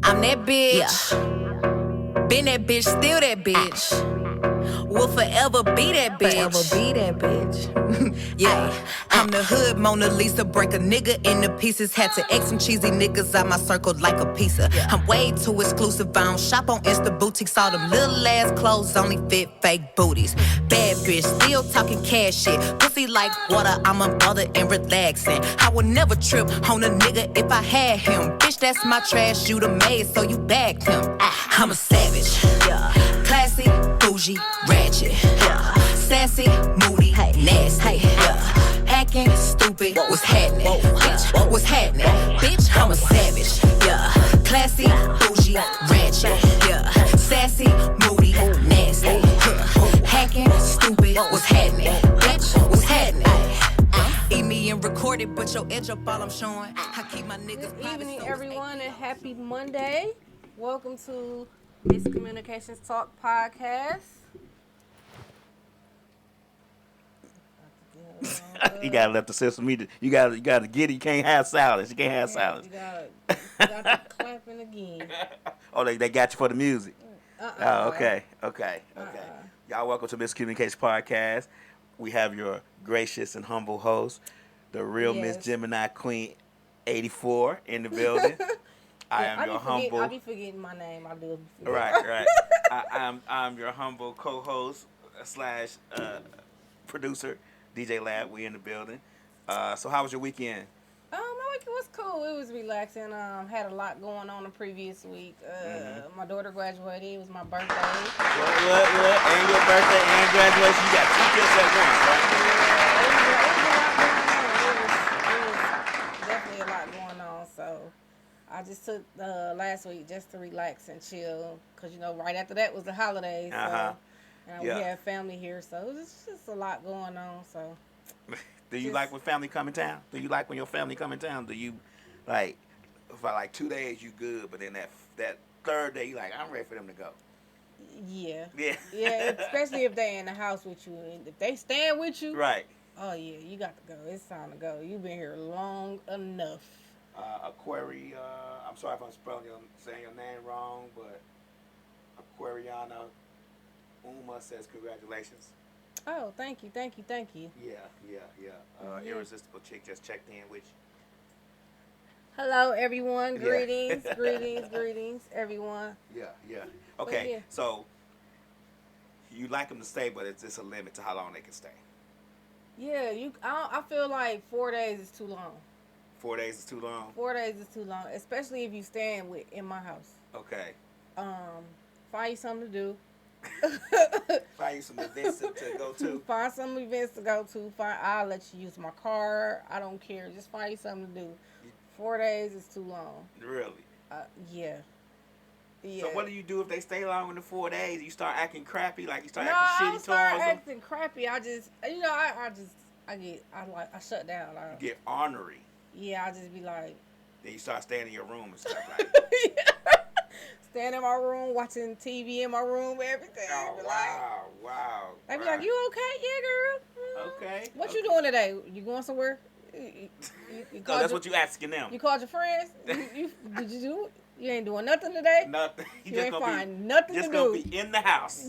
I'm that bitch. Yeah. Been that bitch, still that bitch. Will forever be that bitch. Forever be that bitch. Yeah. I'm the hood Mona Lisa. Break a nigga into pieces. Had to X some cheesy niggas out my circle like a pizza. I'm way too exclusive. I don't shop on Insta boutiques. All them little ass clothes only fit fake booties. Bad bitch, still talking cash shit. Pussy like water, I'm unbothered and relaxing. I would never trip on a nigga if I had him. Bitch, that's my trash, you the maid, so you bagged him. I'm a savage, yeah. Classy, bougie, ratchet, yeah. Sassy, moody, nasty, yeah. Acting stupid, what's happening? Bitch, what's happening? Bitch, I'm a savage, yeah. Classy, bougie, ratchet, yeah. Sassy, moody, nasty, yeah. Hacking, stupid, what's happening? Bitch, what's happening? Eat me and record it, but your edge up all I'm showing. I keep my niggas Good evening, everyone, and happy Monday. Welcome to Miscommunications Talk Podcast. You gotta let the system meet it. You gotta get it. You can't have salads. You can't have salads. You gotta clapping again. Oh, they got you for the music. Oh, okay. Y'all welcome to Miscommunications Podcast. We have your gracious and humble host, the real Miss Gemini Queen 84 in the building. I be forgetting my name. I do. Right. I'm your humble co-host / producer, DJ Lab. We in the building. So how was your weekend? My weekend was cool. It was relaxing. Had a lot going on the previous week. My daughter graduated. It was my birthday. What? And your birthday and graduation. You got two kids at once, right? It was definitely a lot going on. So I just took last week just to relax and chill. Because, right after that was the holidays. So, we had family here. So it was just a lot going on. So. Do you like when family come in town? Do you like when your family come in town? Do you, for 2 days you good, but then that third day you like, I'm ready for them to go? Yeah, especially if they in the house with you. And if they staying with you. Right. Oh, yeah, you got to go. It's time to go. You've been here long enough. I'm sorry if I'm saying your name wrong, but Aquariana Uma says congratulations. Oh, thank you. Yeah. Irresistible Chick just checked in with you. Hello, everyone. Greetings, greetings, everyone. Yeah. Okay, so you like them to stay, but it's just a limit to how long they can stay. Yeah, I feel like 4 days is too long. 4 days is too long? 4 days is too long, especially if you staying in my house. Okay. Find you something to do. Find you some events to go to. Find some events to go to. I'll let you use my car. I don't care. Just find you something to do. 4 days is too long. Really? Yeah. So what do you do if they stay longer than 4 days? You start acting crappy, like you start acting shitty towards them? I don't start acting crappy. I just, I shut down. You get ornery. Yeah, I just be like. Then you start staying in your room and stuff like Staying in my room, watching TV in my room, everything. Oh, wow. I be like, you okay? Yeah, girl. Okay. What you doing today? You going somewhere? That's what you asking them. You called your friends? Did you do it? You ain't doing nothing today? Nothing. You ain't find nothing to do. Just gonna be in the house.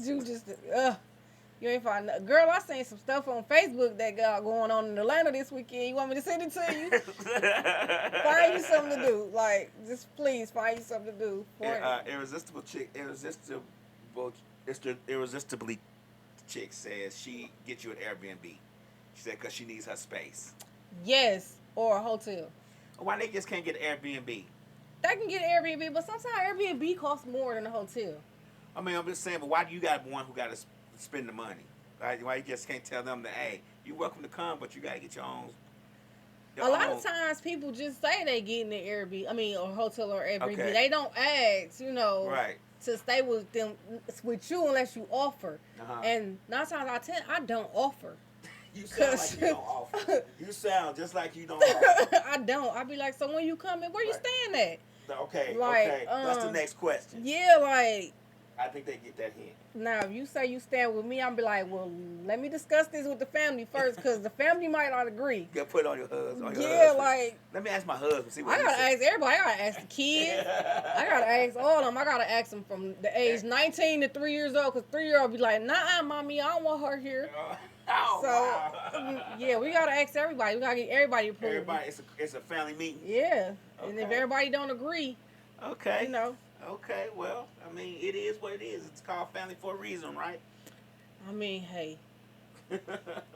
You ain't find nothing. Girl, I seen some stuff on Facebook that got going on in Atlanta this weekend. You want me to send it to you? Find you something to do. Just please find you something to do. Irresistibly chick says she gets you an Airbnb. She said because she needs her space. Yes, or a hotel. Why they just can't get an Airbnb? They can get an Airbnb, but sometimes Airbnb costs more than a hotel. I mean, I'm just saying, but why do you got one who got to spend the money? Right? Why you just can't tell them that, hey, you're welcome to come, but you got to get your own. A lot of times people just say they get in the Airbnb, or hotel or Airbnb. Okay. They don't ask, right, to stay with you unless you offer. And 9 times out of 10, I don't offer. You sound like you don't offer. You sound just like you don't offer. I don't. I be like, so when you come in, where you staying at? Okay. That's the next question. Yeah, I think they get that hint. Now, if you say you stand with me, I'm be like, well, let me discuss this with the family first, because the family might not agree. You gotta put it on your husband. Like. Let me ask my husband. See what I gotta ask everybody. I gotta ask the kids. I gotta ask all of them. I gotta ask them from the age 19 to 3 years old, because 3-year-old be like, nah, mommy, I don't want her here. Yeah, we gotta ask everybody. We gotta get everybody approved. Everybody, it's a family meeting. Yeah, okay. And if everybody don't agree, okay, you know. Okay, well, I mean, it is what it is. It's called family for a reason, right? I mean, hey,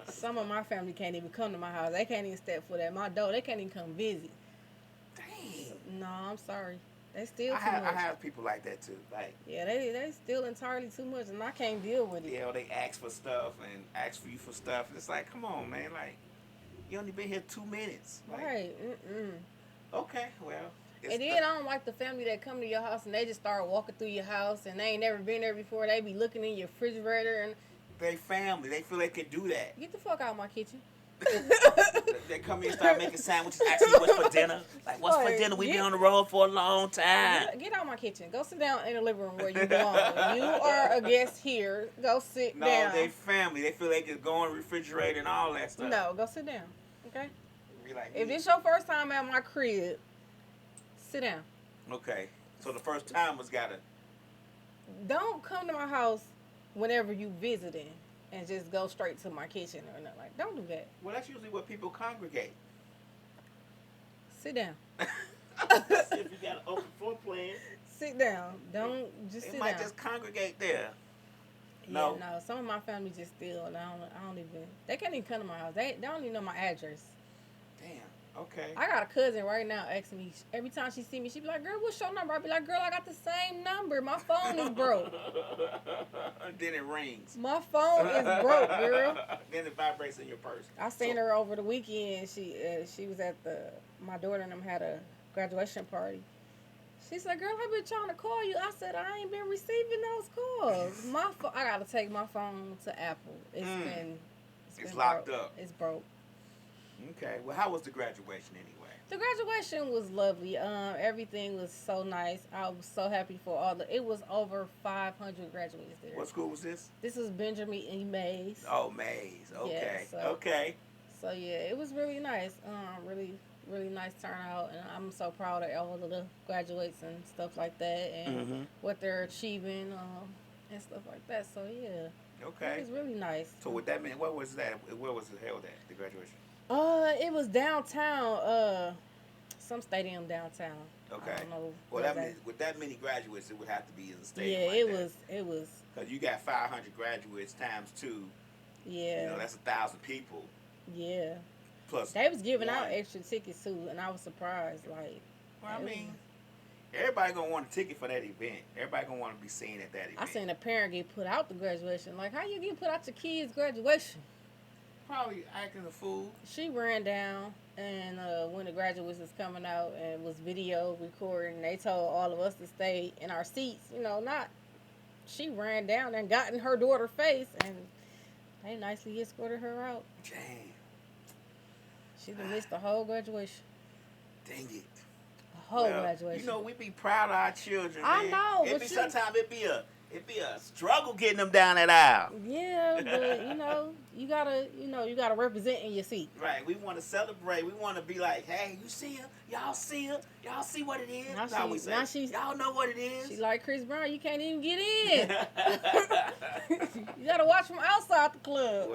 some of my family can't even come to my house. They can't even step foot at my door. They can't even come visit. Dang. No, I'm sorry. They still too much. I have people like that too. Like, yeah, they still entirely too much, and I can't deal with it. Yeah, they ask for stuff and ask for you for stuff. It's like, come on, man. Like, you only been here 2 minutes. Like, right. Okay, well. And then I don't like the family that come to your house and they just start walking through your house and they ain't never been there before. They be looking in your refrigerator and they family. They feel they can do that. Get the fuck out of my kitchen. They come in and start making sandwiches, asking you what's for dinner. Like, what's for dinner? We been on the road for a long time. Get out of my kitchen. Go sit down in the living room where you belong. You are a guest here. Go sit down. No, they family. They feel they just go in the refrigerator and all that stuff. No, go sit down. Okay? Be like, if this your first time at my crib, sit down. Okay. So the first timers gotta. Don't come to my house whenever you visiting and just go straight to my kitchen or nothing. Like, don't do that. Well, that's usually where people congregate. Sit down. If you got an open floor plan. Sit down. Don't just sit down. They might just congregate there. Yeah, no. Some of my family just still, and I don't even. They can't even come to my house. They don't even know my address. Damn. Okay. I got a cousin right now asking me every time she see me. She be like, "Girl, what's your number?" I be like, "Girl, I got the same number. My phone is broke." Then it rings. My phone is broke, girl. Then it vibrates in your purse. I seen her over the weekend. She was at my daughter and them had a graduation party. She said, "Girl, I've been trying to call you." I said, "I ain't been receiving those calls. I gotta take my phone to Apple. It's locked up. It's broke." Okay. Well, how was the graduation anyway? The graduation was lovely. Everything was so nice. I was so happy for it was over 500 graduates there. What school was this? This was Benjamin E. Mays. Oh, Mays. Okay. Yeah, Okay. So yeah, it was really nice. Really, really nice turnout, and I'm so proud of all of the graduates and stuff like that, and what they're achieving, and stuff like that. So yeah. Okay. It was really nice. So what that meant? What was that? Where was it held at? The graduation? It was downtown, some stadium downtown. Okay. I don't know. Well, with that many graduates, it would have to be in the stadium. Yeah, like it was. Because you got 500 graduates times 2. Yeah. You know, that's 1,000 people. Yeah. Plus. They was giving out extra tickets too, and I was surprised. Like. Well, I mean, everybody gonna want a ticket for that event. Everybody gonna want to be seen at that event. I seen a parent get put out the graduation. Like, how you get put out your kid's graduation? Probably acting a fool. She ran down, and when the graduates was coming out and was video recording, they told all of us to stay in our seats. You know, she ran down and got in her daughter's face, and they nicely escorted her out. Dang. She done missed the whole graduation. Dang it. The whole graduation. You know, we be proud of our children, man. I know. Sometimes it be a struggle getting them down that aisle. Yeah, but you gotta represent in your seat. Right. We want to celebrate. We want to be like, hey, you see her? Y'all see her? Y'all see what it is? Y'all know what it is. She like Chris Brown. You can't even get in. You gotta watch from outside the club.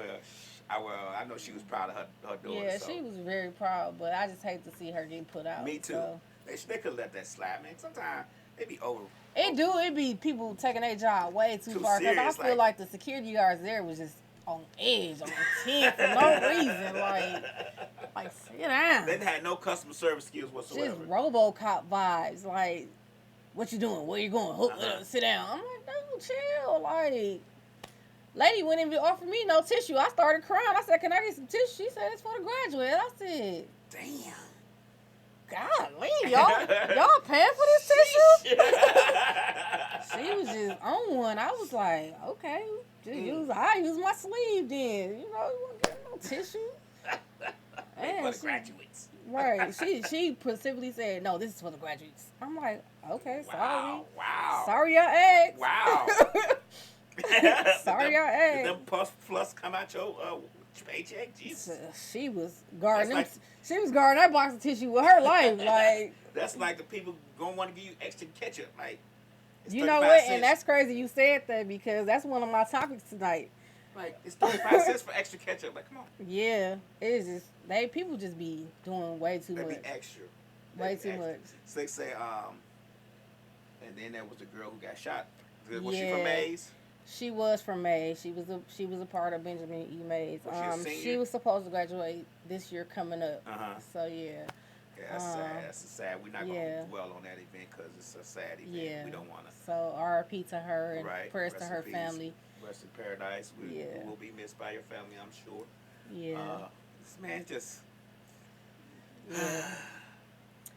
I know she was proud of her daughter. Yeah, she was very proud, but I just hate to see her getting put out. Me too. So. They could let that slide, man. Sometimes it be over. It be people taking their job way too far. Because I feel like the security guards there was just on edge, on 10 for no reason. Like sit down. They had no customer service skills whatsoever. Just RoboCop vibes. Like, what you doing? Where you going? Sit down. I'm like, no, chill. Like, lady wouldn't even offer me no tissue. I started crying. I said, can I get some tissue? She said, it's for the graduate. I said, damn. Golly, y'all paying for this tissue? She was just on one. I was like, okay, I use my sleeve then. You want to get no tissue? For the graduates. Right. She specifically said, no, this is for the graduates. I'm like, okay, sorry. Wow. Sorry, y'all asked. Wow. Sorry, y'all asked. Did them plus come out your paycheck? Jesus. She was guarding Like, she was guarding that box of tissue with her life. Like, that's like the people gonna want to give you extra ketchup. Like, you know what? cents. And that's crazy you said that because that's one of my topics tonight. Like, it's 35 cents for extra ketchup. Like, come on. Yeah, it's just people just be doing way too much. They be extra. Way too much. So they say, and then there was the girl who got shot. Was she from Mays? She was from Mays. She was a part of Benjamin E. Mays. She was supposed to graduate this year coming up. So yeah. Yeah, that's sad. That's sad. We're not going to dwell on that event because it's a sad event. Yeah. We don't want to. So R.I.P. to her and prayers to her peace. family. Rest in paradise. We will be missed by your family, I'm sure. Yeah. This man just. Yeah.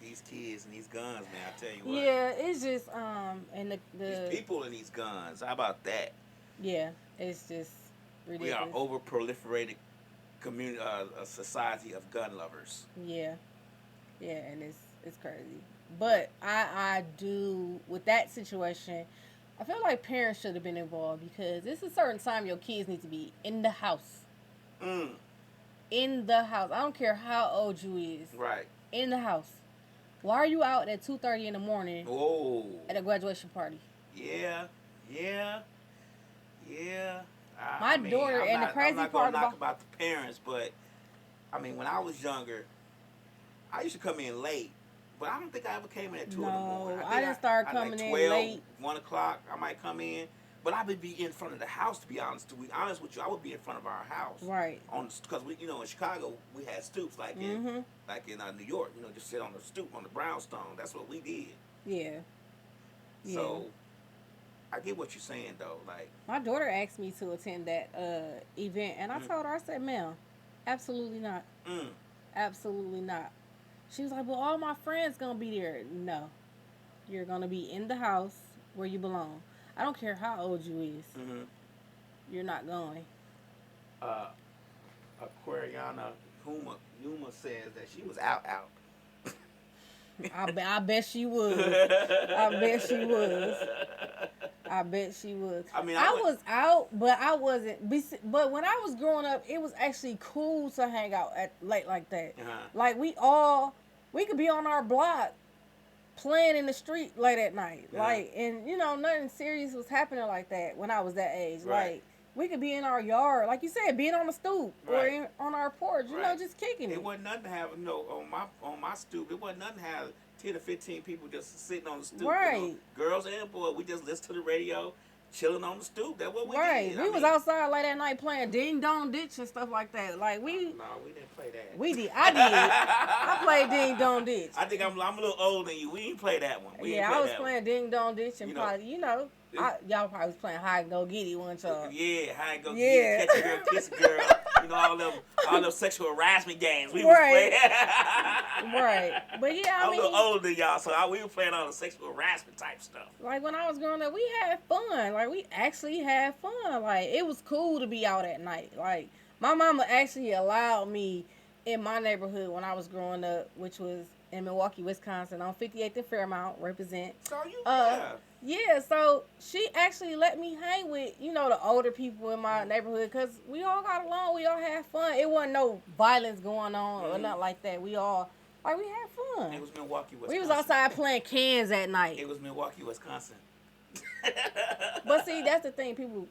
These kids and these guns, man. I tell you what. Yeah, it's just and the these people and these guns. How about that? Yeah, it's just ridiculous. We are over proliferated community, a society of gun lovers. Yeah, and it's crazy. But I do with that situation. I feel like parents should have been involved because this is a certain time your kids need to be in the house. In the house. I don't care how old you is. Right. In the house. Why are you out at 2:30 in the morning? Oh. At a graduation party? Yeah. My daughter and the crazy part I'm not gonna knock about the parents, but I mean, when I was younger, I used to come in late, but I don't think I ever came in at 2 in the morning. I didn't start coming in late. 1 o'clock, I might come in, but I would be in front of the house. To be honest with you, I would be in front of our house, right? Because we, in Chicago, we had stoops like in New York, just sit on the stoop on the brownstone. That's what we did. Yeah. So. I get what you're saying though. Like, my daughter asked me to attend that event, and I told her, I said, "Ma'am, absolutely not. Absolutely not." She was like, "Well, all my friends gonna be there." No, you're gonna be in the house where you belong. I don't care how old you is. You're not going. Aquariana Huma says that she was out. I bet she was. I bet she was. I mean, I was out, but I wasn't. But when I was growing up, it was actually cool to hang out at late like that. Like we could be on our block playing in the street late at night. Like, and nothing serious was happening like that when I was that age. Right. Like, we could be in our yard, like you said, being on the stoop or on our porch, just kicking it. It wasn't nothing to have on my stoop. It wasn't nothing to have 10 or 15 people just sitting on the stoop. Right. Girls and boys, we just listen to the radio, chilling on the stoop. That's what we did. We was outside late at night playing Ding Dong Ditch and stuff like that. Like No, we didn't play that. We did. I did. I played Ding Dong Ditch. I think I'm a little older than you. We didn't play that one. I was playing Ding Dong Ditch and probably, y'all probably was playing Hide and Go Get It, weren't y'all? Yeah, Hide and Go Get It, Catch a Girl, Kiss a Girl. All them sexual harassment games we was playing. Right. But yeah, I'm a little older than y'all, so we were playing all the sexual harassment type stuff. Like when I was growing up, we had fun. Like we actually had fun. Like it was cool to be out at night. Like my mama actually allowed me in my neighborhood when I was growing up, which was in Milwaukee, Wisconsin, on 58th and Fairmount, represent. So Yeah, so she actually let me hang with, the older people in my neighborhood because we all got along. We all had fun. It wasn't no violence going on or nothing like that. We all, we had fun. It was Milwaukee, Wisconsin. We was outside playing cans at night. It was Milwaukee, Wisconsin. But see, that's the thing.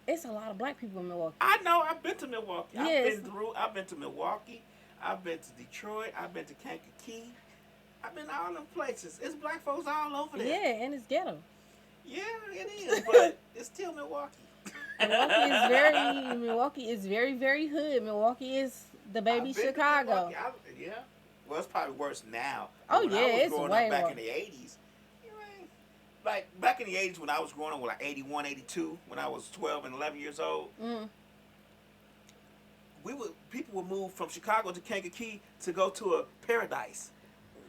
It's a lot of black people in Milwaukee. I know. I've been to Milwaukee. Yes. I've been to Milwaukee. I've been to Detroit. I've been to Kankakee. I've been to all them places. It's black folks all over there. Yeah, and it's ghetto. Yeah, it is, but it's still Milwaukee. Milwaukee is very, very hood. Milwaukee is the baby Chicago. Yeah. Well, it's probably worse now. Oh, when yeah, I was it's growing way up back worse. in the 80s. Like, back in the 80s when I was growing up, like 81, 82, when I was 12 and 11 years old, people would move from Chicago to Kankakee to go to a paradise.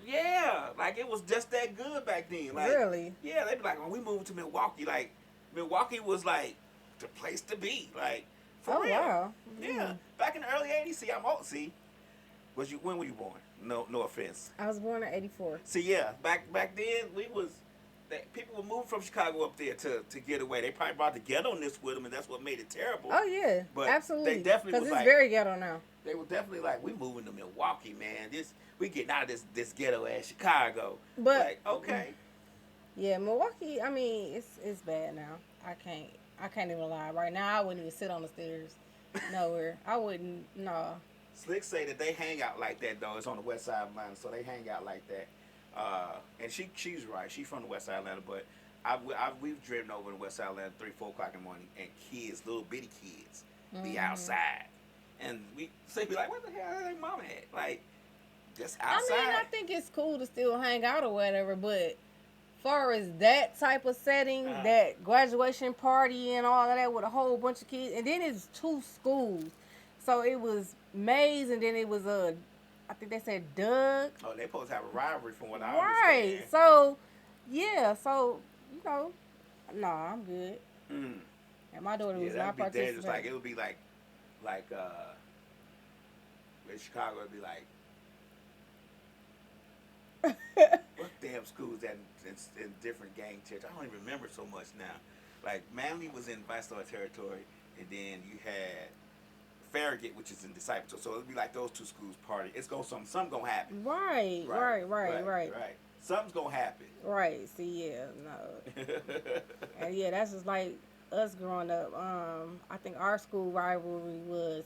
Yeah, like it was just that good back then. Like, really? Yeah, they'd be like, when we moved to Milwaukee, like Milwaukee was like the place to be. Like, for real. Wow. Yeah, back in the early '80s. See, I'm old. See, when were you born? No offense. I was born in '84. See, yeah, back then we was people were moving from Chicago up there to get away. They probably brought the ghetto-ness with them, and that's what made it terrible. Oh yeah, but absolutely. They definitely was because it's like, very ghetto now. They were definitely like, we moving to Milwaukee, man. We getting out of this ghetto ass Chicago. But like, okay. Yeah, Milwaukee. I mean, it's bad now. I can't even lie. Right now, I wouldn't even sit on the stairs. Nowhere. I wouldn't. No. Slick say that they hang out like that though. It's on the west side of Atlanta, so they hang out like that. And she's right. She's from the west side of Atlanta, but we've driven over the west side of Atlanta 3-4 o'clock in the morning, and kids, little bitty kids, be outside, and we be like, "What the hell is their mama at?" Like, just outside. I mean, I think it's cool to still hang out or whatever, but far as that type of setting, that graduation party and all of that with a whole bunch of kids, and then it's 2 schools, so it was Mays, and then it was I think they said Doug. Oh, they supposed to have a rivalry from what I understand. Right. So, yeah. So, nah, I'm good. And my daughter was not participating. Like, it would be like in Chicago, it'd be like, what damn schools that in different gang territories? I don't even remember so much now. Like, Manly was in Vice-Lord territory, and then you had Farragut, which is in Disciple. So it'd be like those 2 schools party. It's something gonna happen. Right. Something's gonna happen. Right. See, yeah, no. And yeah, that's just like us growing up. I think our school rivalry was,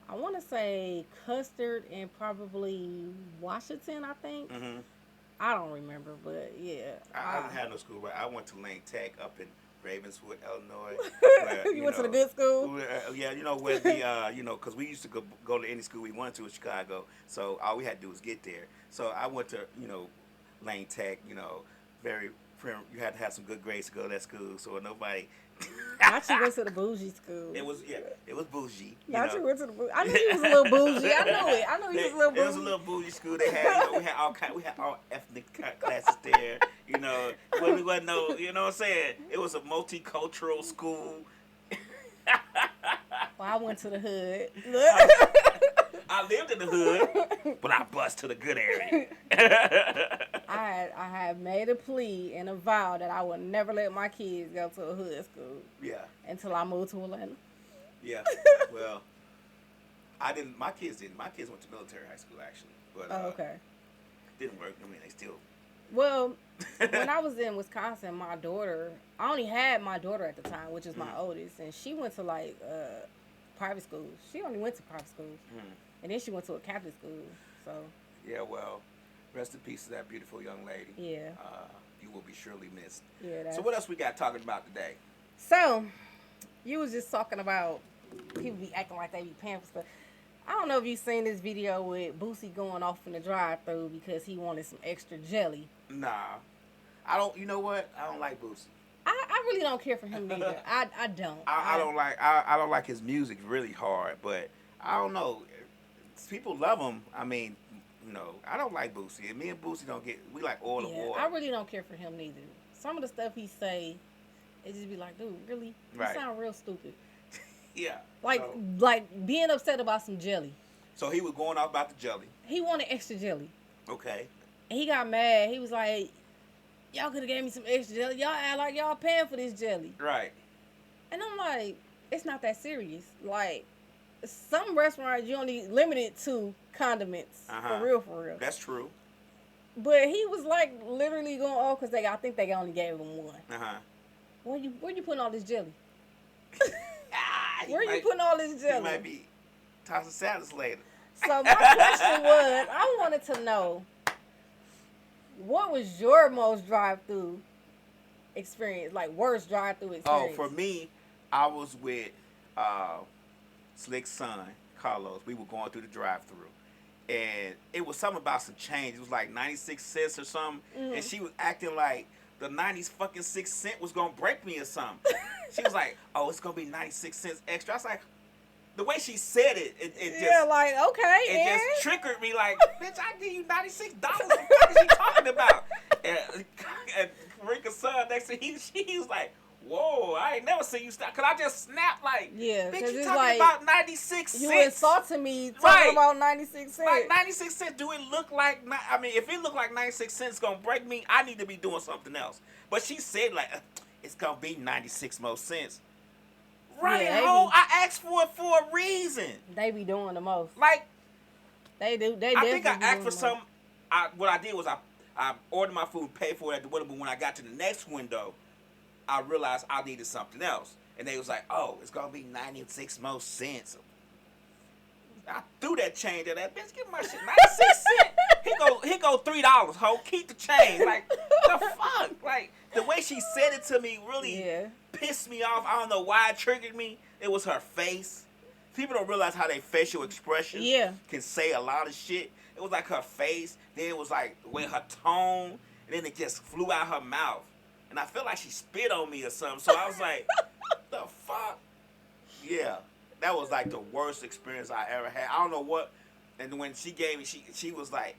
I want to say Custard and probably Washington, I think. Mm-hmm. I don't remember, but yeah. I didn't have no school, but I went to Lane Tech up in Ravenswood, Illinois. Where, you went to the good school? Yeah, where the, because we used to go to any school we wanted to in Chicago, so all we had to do was get there. So I went to, Lane Tech, very, you had to have some good grades to go to that school, so nobody... I actually went to the bougie school. It was bougie. You went to the bougie. I knew you was a little bougie. I knew it. I knew you was a little bougie. It was a little bougie school. They had, we had all ethnic classes there. Well, we wasn't no, you know what I'm saying? It was a multicultural school. Well, I went to the hood. I lived in the hood, but I bust to the good area. I had made a plea and a vow that I would never let my kids go to a hood school. Yeah. Until I moved to Atlanta. Yeah. Well, I didn't. My kids didn't. My kids went to military high school actually, but okay. Didn't work. I mean, they still. Well, when I was in Wisconsin, I only had my daughter at the time, which is my oldest, and she went to like private schools. She only went to private schools, and then she went to a Catholic school. So. Yeah, well, rest in peace to that beautiful young lady. Yeah. You will be surely missed. Yeah. So what else we got talking about today? So, you was just talking about people be acting like they be paying for stuff. I don't know if you seen this video with Boosie going off in the drive-thru because he wanted some extra jelly. Nah. I don't, you know what? I don't like Boosie. I really don't care for him neither. I don't. I don't like his music really hard, but I don't know. People love him. I mean, I don't like Boosie. And me and Boosie we like oil and water. I really don't care for him neither. Some of the stuff he say, it just be like, dude, really? You sound real stupid. Yeah. Like being upset about some jelly. So he was going off about the jelly. He wanted extra jelly. Okay. And he got mad. He was like, y'all could have gave me some extra jelly. Y'all act like y'all paying for this jelly. Right. And I'm like, it's not that serious. Like, some restaurants you only limited to condiments. For real. That's true. But he was like literally going, because I think they only gave him one. Where you putting all this jelly? Where you putting all this jelly? He might be tossing salads later. So my question was, I wanted to know, what was your most drive-through experience, like worst drive-through experience? Oh, for me, I was with Slick's son, Carlos. We were going through the drive-through, and it was something about some change. It was like 96 cents or something, and she was acting like the 90s fucking 6 cent was gonna break me or something. She was like, "Oh, it's gonna be 96 cents extra." I was like, the way she said it just like okay, it just triggered me. Like, bitch, I give you $96. What the fuck is she talking about? And Rika's son next to he was like, Whoa, I ain't never seen you snap. Cause I just snapped like, yeah, bitch, you it's talking like, about 96 cents. You insulting me talking Right. about 96 cents. Like 96 cents, do it look like, I mean, if it look like 96 cents gonna break me, I need to be doing something else. But she said like, it's gonna be 96 more cents. Right, Yeah, I asked for it for a reason. They be doing the most. Like, they do. They I think I definitely asked do for the some. What I did was I ordered my food, paid for it at the window, but when I got to the next window, I realized I needed something else. And they was like, oh, it's going to be 96 more cents. I threw that change at that bitch. Give me my shit. 96 cents. Here go $3, ho. Keep the change. Like, the fuck? Like, the way she said it to me really pissed me off. I don't know why it triggered me. It was her face. People don't realize how their facial expressions can say a lot of shit. It was like her face. Then it was like the way her tone. And then it just flew out her mouth. And I felt like she spit on me or something. So I was like, the fuck? Yeah. That was like the worst experience I ever had. I don't know what. And when she gave me, she was like,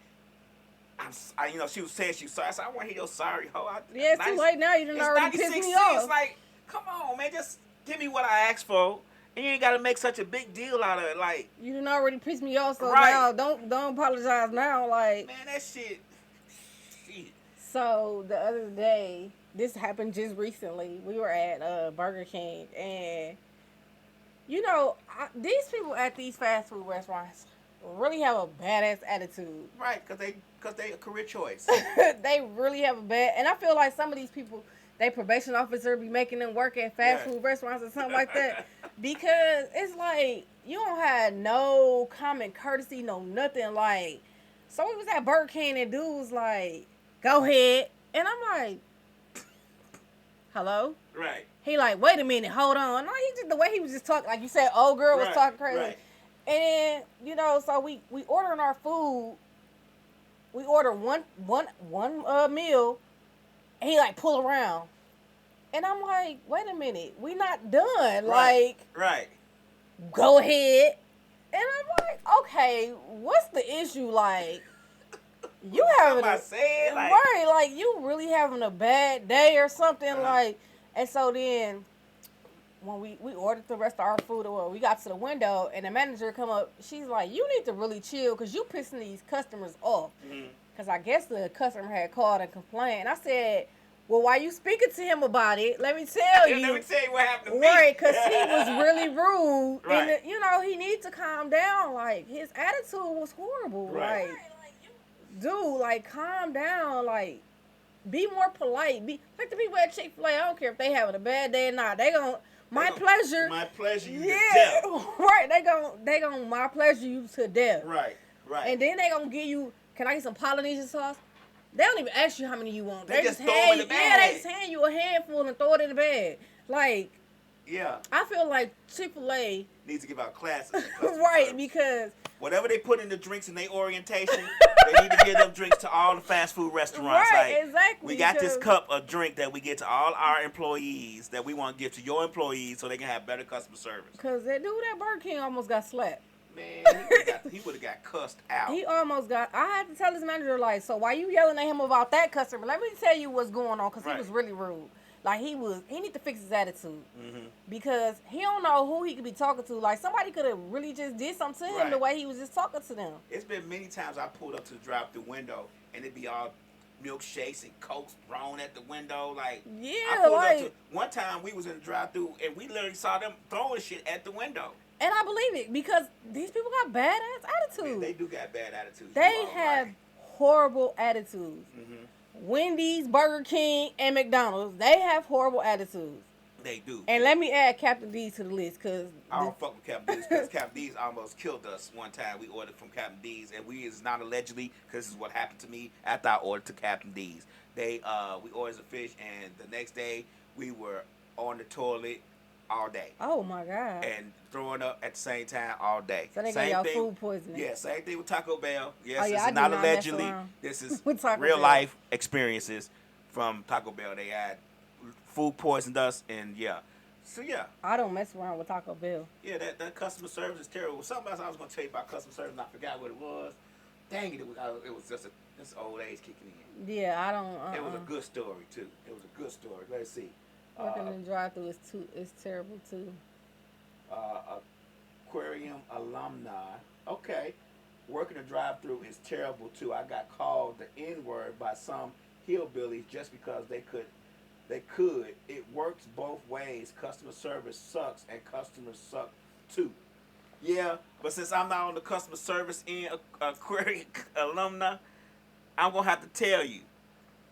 she was saying she was sorry. I said, I want to hear your sorry, ho. It's too late now. You done already pissed me off. It's like, come on, man. Just give me what I asked for. And you ain't got to make such a big deal out of it. Like, you done already pissed me off, so now don't apologize now. Like, man, that shit. So the other day, this happened just recently. We were at Burger King, and you know, these people at these fast food restaurants really have a badass attitude. Right, because they a career choice. They really have a bad, and I feel like some of these people, they probation officer be making them work at fast food restaurants or something like that, because it's like you don't have no common courtesy, no nothing. Like, so we was at Burger King and dude was like, go ahead. And I'm like, hello? Right. He like, wait a minute, hold on. No, he just, the way he was just talking, like you said, old girl was talking crazy. Right. And then, you know, so we ordering our food. We order one meal, and he like pull around. And I'm like, wait a minute, we not done. Right. Like, go ahead. And I'm like, okay, what's the issue? Like, you having like you really having a bad day or something, like. And so then when we ordered the rest of our food, or we got to the window and the manager come up, she's like, you need to really chill because you pissing these customers off. Because I guess the customer had called and complained. I said, well, why you speaking to him about it? Let me tell you. Let me tell you what happened to me. Right, because he was really rude. Right. And, you know, he needs to calm down. Like, his attitude was horrible. Right. Like, dude, like, calm down. Like, be more polite. Be like the people at Chick-fil-A. I don't care if they having a bad day or not. They gon' my pleasure. My pleasure you to death. Right. They gon' my pleasure you to death. Right. And then they gonna give you, can I get some Polynesian sauce? They don't even ask you how many you want. They just throw it in the bag. Yeah, they just hand you a handful and throw it in the bag. Like, yeah. I feel like Chick-fil-A needs to give out classes. Right, because whatever they put in the drinks in their orientation, they need to give them drinks to all the fast food restaurants. Right, like, exactly. We got this cup of drink that we get to all our employees that we want to give to your employees so they can have better customer service. Because that dude at Burger King almost got slapped. Man, he would have got cussed out. He almost got. I had to tell his manager, like, so why you yelling at him about that customer? Let me tell you what's going on, because he was really rude. Like, he need to fix his attitude. Because he don't know who he could be talking to. Like, somebody could have really just did something to him the way he was just talking to them. It's been many times I pulled up to the drive-through window, and it'd be all milkshakes and Cokes thrown at the window. Like, yeah, I pulled up to, one time we was in the drive-through, and we literally saw them throwing shit at the window. And I believe it, because these people got badass attitudes. Man, they do got bad attitudes. They have horrible attitudes. Wendy's, Burger King, and McDonald's, they have horrible attitudes. They do. And let me add Captain D's to the list, because I don't fuck with Captain D's, because Captain D's almost killed us one time. We ordered from Captain D's, and we is not allegedly, because this is what happened to me after I ordered to Captain D's. We ordered the fish, and the next day we were on the toilet all day. Oh my God. And throwing up at the same time all day. So they got y'all food poisoning. Yeah, same thing with Taco Bell. Yes, this is not allegedly. This is real life experiences from Taco Bell. They had food poisoned us, and yeah. So yeah. I don't mess around with Taco Bell. Yeah, that customer service is terrible. Something else I was going to tell you about customer service, and I forgot what it was. Dang it, it was just this old age kicking in. Yeah, I don't. It was a good story, too. It was a good story. Let's see. Working in the drive-thru is terrible too. Aquarium alumni. Okay. Working the drive-thru is terrible too. I got called the N-word by some hillbillies just because they could. It works both ways. Customer service sucks and customers suck too. Yeah, but since I'm not on the customer service end, Aquarium alumni, I'm gonna have to tell you,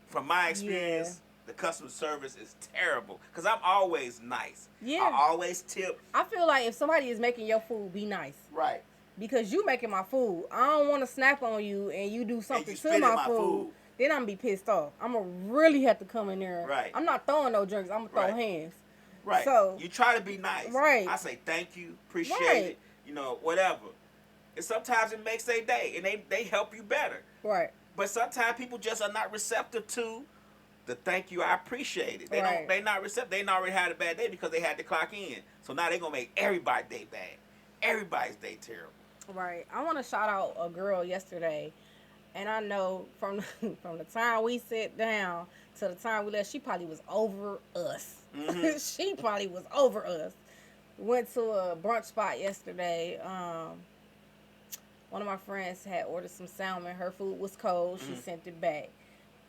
from my experience, the customer service is terrible. Cause I'm always nice. Yeah. I always tip. I feel like if somebody is making your food, be nice. Right. Because you making my food. I don't want to snap on you and you do something to my food. Then I'm gonna be pissed off. I'm gonna really have to come in there. Right. I'm not throwing no drinks. I'm gonna throw hands. Right. So you try to be nice. Right. I say thank you, appreciate it. You know, whatever. And sometimes it makes their day, and they help you better. Right. But sometimes people just are not receptive to the thank you. I appreciate it. They not receptive. They already had a bad day because they had to clock in. So now they're gonna make everybody's day bad. Everybody's day terrible. Right. I want to shout out a girl yesterday, and I know from the time we sat down to the time we left, she probably was over us. Mm-hmm. She probably was over us. Went to a brunch spot yesterday. One of my friends had ordered some salmon. Her food was cold. She sent it back.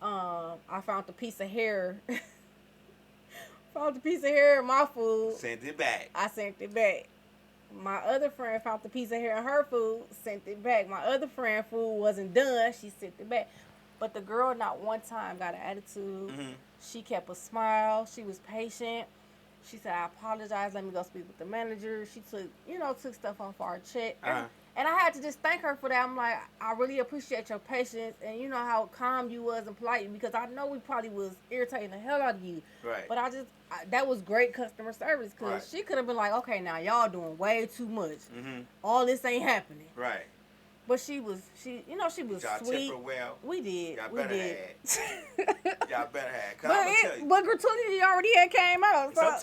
I found the piece of hair. In my food. Sent it back. I sent it back. My other friend found the piece of hair in her food, sent it back. My other friend food wasn't done. She sent it back. But the girl not one time got an attitude. Mm-hmm. She kept a smile. She was patient. She said, I apologize. Let me go speak with the manager. She took stuff off our check. And I had to just thank her for that. I'm like, I really appreciate your patience and you know how calm you was and polite, because I know we probably was irritating the hell out of you. Right. But that was great customer service, because she could have been like, okay, now y'all doing way too much. Mm-hmm. All this ain't happening. Right. But she was sweet. Y'all tip her well. We did. Y'all better have. Y'all better have. But gratuity already had came out. So.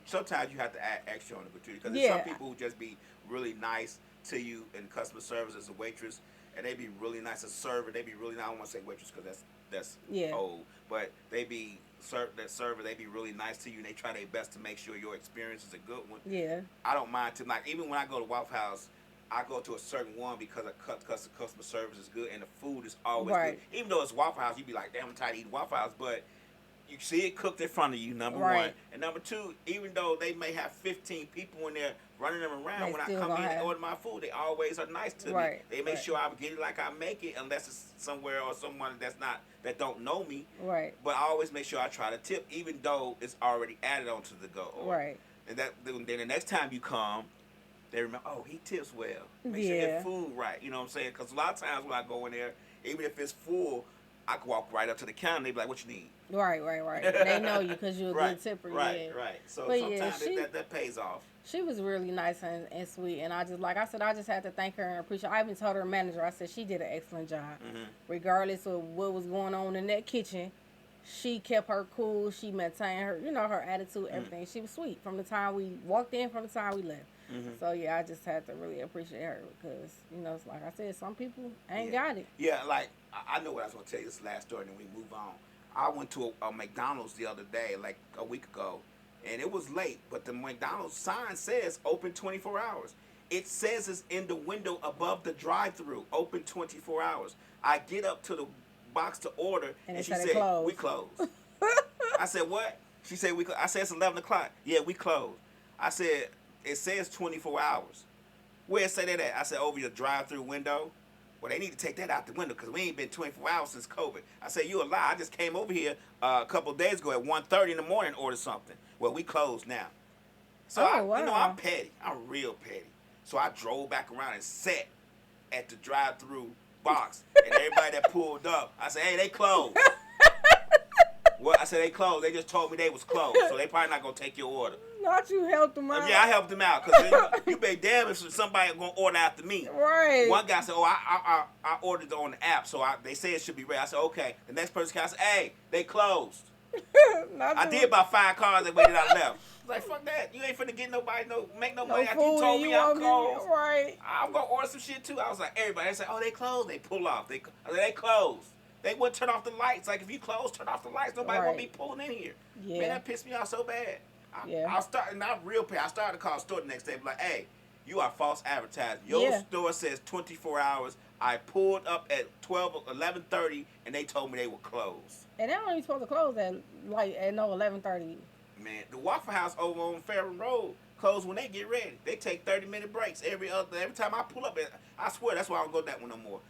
Sometimes you have to act extra on the gratuity, because there's some people who just be really nice to you in customer service as a waitress, and they be really nice as a server. They be really nice. I don't want to say waitress because that's old, but they be that server. They be really nice to you, and they try their best to make sure your experience is a good one. Yeah. I don't mind to, like, even when I go to Waffle House, I go to a certain one because customer service is good and the food is always good. Even though it's Waffle House, you be like, damn, I'm tired of eating Waffle House, but you see it cooked in front of you, number one. And number two, even though they may have 15 people in there running them around, when I come in and order my food, they always are nice to me. They make sure I get it like I make it, unless it's somewhere or someone that don't know me. Right. But I always make sure I try to tip, even though it's already added onto the go. Right. And then the next time you come, they remember, oh, he tips well. Make sure his food right. You know what I'm saying? Because a lot of times when I go in there, even if it's full, I can walk right up to the counter and they be like, what you need? Right. They know you because you're a good tipper. Right. So but sometimes that pays off. She was really nice and sweet. And I just had to thank her and appreciate her. I even told her manager, I said she did an excellent job. Mm-hmm. Regardless of what was going on in that kitchen, she kept her cool. She maintained her, her attitude, everything. Mm-hmm. She was sweet from the time we walked in, from the time we left. Mm-hmm. So, I just had to really appreciate her because, like I said, some people ain't got it. Yeah, like, I know what I was going to tell you this last story, and then we move on. I went to a McDonald's the other day, like a week ago, and it was late, but the McDonald's sign says open 24 hours. It says it's in the window above the drive-thru, open 24 hours. I get up to the box to order, and she said, we closed. I said, what? She said, I said, it's 11 o'clock. Yeah, we closed. I said, it says 24 hours. Where it say that at? I said, over your drive-thru window. Well, they need to take that out the window because we ain't been 24 hours since COVID. I said, you a lie. I just came over here a couple of days ago at 1:30 in the morning and ordered something. Well, we closed now. So, wow. I'm petty. I'm real petty. So I drove back around and sat at the drive-thru box. And everybody that pulled up, I said, hey, they closed. Well, I said they closed. They just told me they was closed. So they probably not going to take your order. Not you helped them out. Yeah, I helped them out because you be damn if somebody gonna order after me. Right. One guy said, "Oh, I ordered it on the app, so they say it should be ready." I said, "Okay." The next person came, I said, "Hey, they closed." I did about 5 cars that waited. I left. I was like, "Fuck that! You ain't finna get nobody make no money." After you told me I'm closed. Right. I'm gonna order some shit too. I was like, everybody. They said, "Oh, they closed." They pull off. I said, they closed. They would turn off the lights. Like if you close, turn off the lights. Nobody won't be pulling in here. Yeah. Man, that pissed me off so bad. Yeah. I started, not real pay. I started to call the store the next day, like, hey, you are false advertising. Your store says 24 hours. I pulled up at 11:30, and they told me they were closed. And they're only supposed to close at 11:30. Man, the Waffle House over on Fairham Road close when they get ready. They take 30-minute breaks every time I pull up. I swear that's why I don't go that one no more.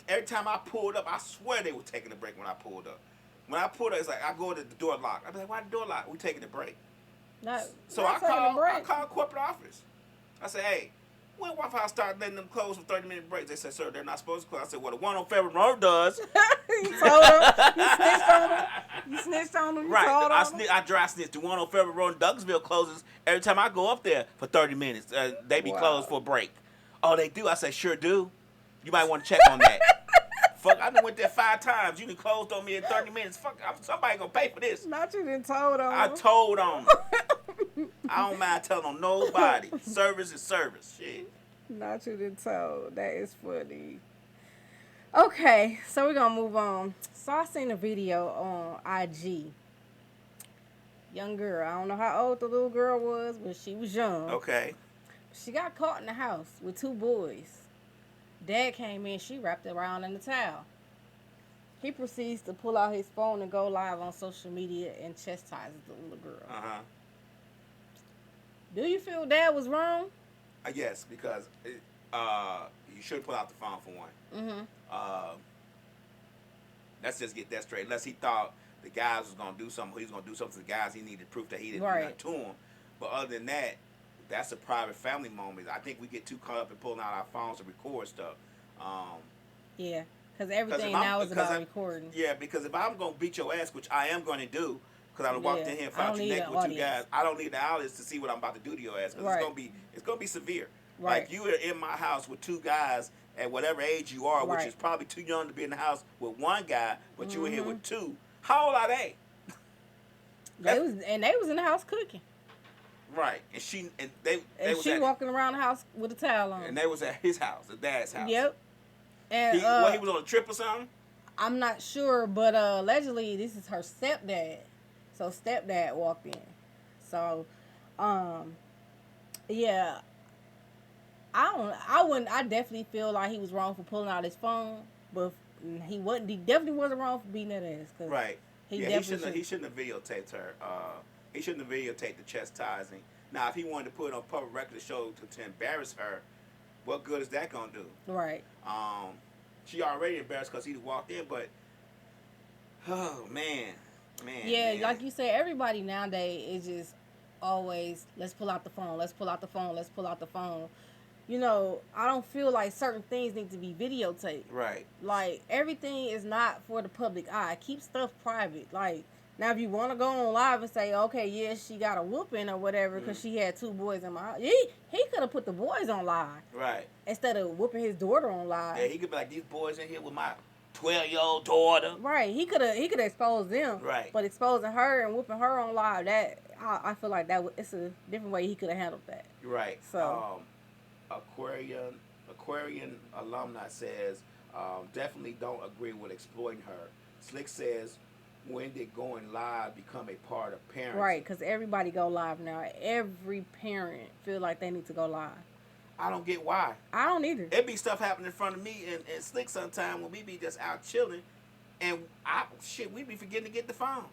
Every time I pulled up, I swear they were taking a break when I pulled up. When I pulled up, it's like I go to the door locked. I be like, why the door locked? We taking a break. So I called corporate office. I said, hey, when Waffle House started letting them close for 30-minute breaks, they said, sir, they're not supposed to close. I said, well, the one on Fairham Road does. You told them. You snitched on them. You snitched on them. You right. told them. I dry snitched. The one on Fairham Road in Douglasville closes every time I go up there for 30 minutes. They be closed for a break. Oh, they do? I say, sure do. You might want to check on that. Fuck, I done went there 5 times. You done closed on me in 30 minutes. Fuck, somebody gonna pay for this. Not you done told on I them. told on them. I don't mind telling on nobody. Service is service. Shit. Not you done told. That is funny. Okay, so we're gonna move on. So I seen a video on IG. Young girl. I don't know how old the little girl was, but she was young. Okay. She got caught in the house with 2 boys. Dad came in, she wrapped it around in the towel. He proceeds to pull out his phone and go live on social media and chastises the little girl. Uh-huh. Do you feel Dad was wrong? Yes, because you should pull out the phone for one. Mm-hmm. Let's just get that straight. Unless he thought the guys was going to do something, he was going to do something to the guys, he needed proof that he didn't do nothing to him. But other than that, that's a private family moment. I think we get too caught up in pulling out our phones to record stuff. Yeah, because everything now is about recording. Yeah, because if I'm going to beat your ass, which I am going to do, because I walked in here and found you naked with 2 guys, I don't need the audience to see what I'm about to do to your ass, because it's going to be severe. Right. Like, you are in my house with 2 guys at whatever age you are, which is probably too young to be in the house with 1 guy, but you were here with 2. How old are they? They was in the house cooking. Right, and she walking around the house with a towel on. And they was at his house, the dad's house. Yep. And he was on a trip or something. I'm not sure, but allegedly this is her stepdad. So stepdad walked in. So, yeah. I definitely feel like he was wrong for pulling out his phone, but he definitely wasn't wrong for beating that ass. Right. He shouldn't have videotaped her. He shouldn't have videotaped the chastising. Now, if he wanted to put it on public record to show to embarrass her, what good is that gonna do? Right. She already embarrassed because he walked in, but oh man. Yeah, like you said, everybody nowadays is just always let's pull out the phone, let's pull out the phone, let's pull out the phone. You know, I don't feel like certain things need to be videotaped. Right. Like everything is not for the public eye. Keep stuff private. Like. Now, if you want to go on live and say, okay, yeah, she got a whooping or whatever because she had 2 boys in my house, he could have put the boys on live. Right. Instead of whooping his daughter on live. Yeah, he could be like, these boys in here with my 12-year-old daughter. Right. He could have exposed them. Right. But exposing her and whooping her on live, I feel like it's a different way he could have handled that. Right. So. Aquarian alumni says, definitely don't agree with exploiting her. Slick says, when did going live become a part of parenting? Right, because everybody go live now. Every parent feel like they need to go live. I don't get why. I don't either. It be stuff happening in front of me and Slick sometime when we be just out chilling, and we be forgetting to get the phone.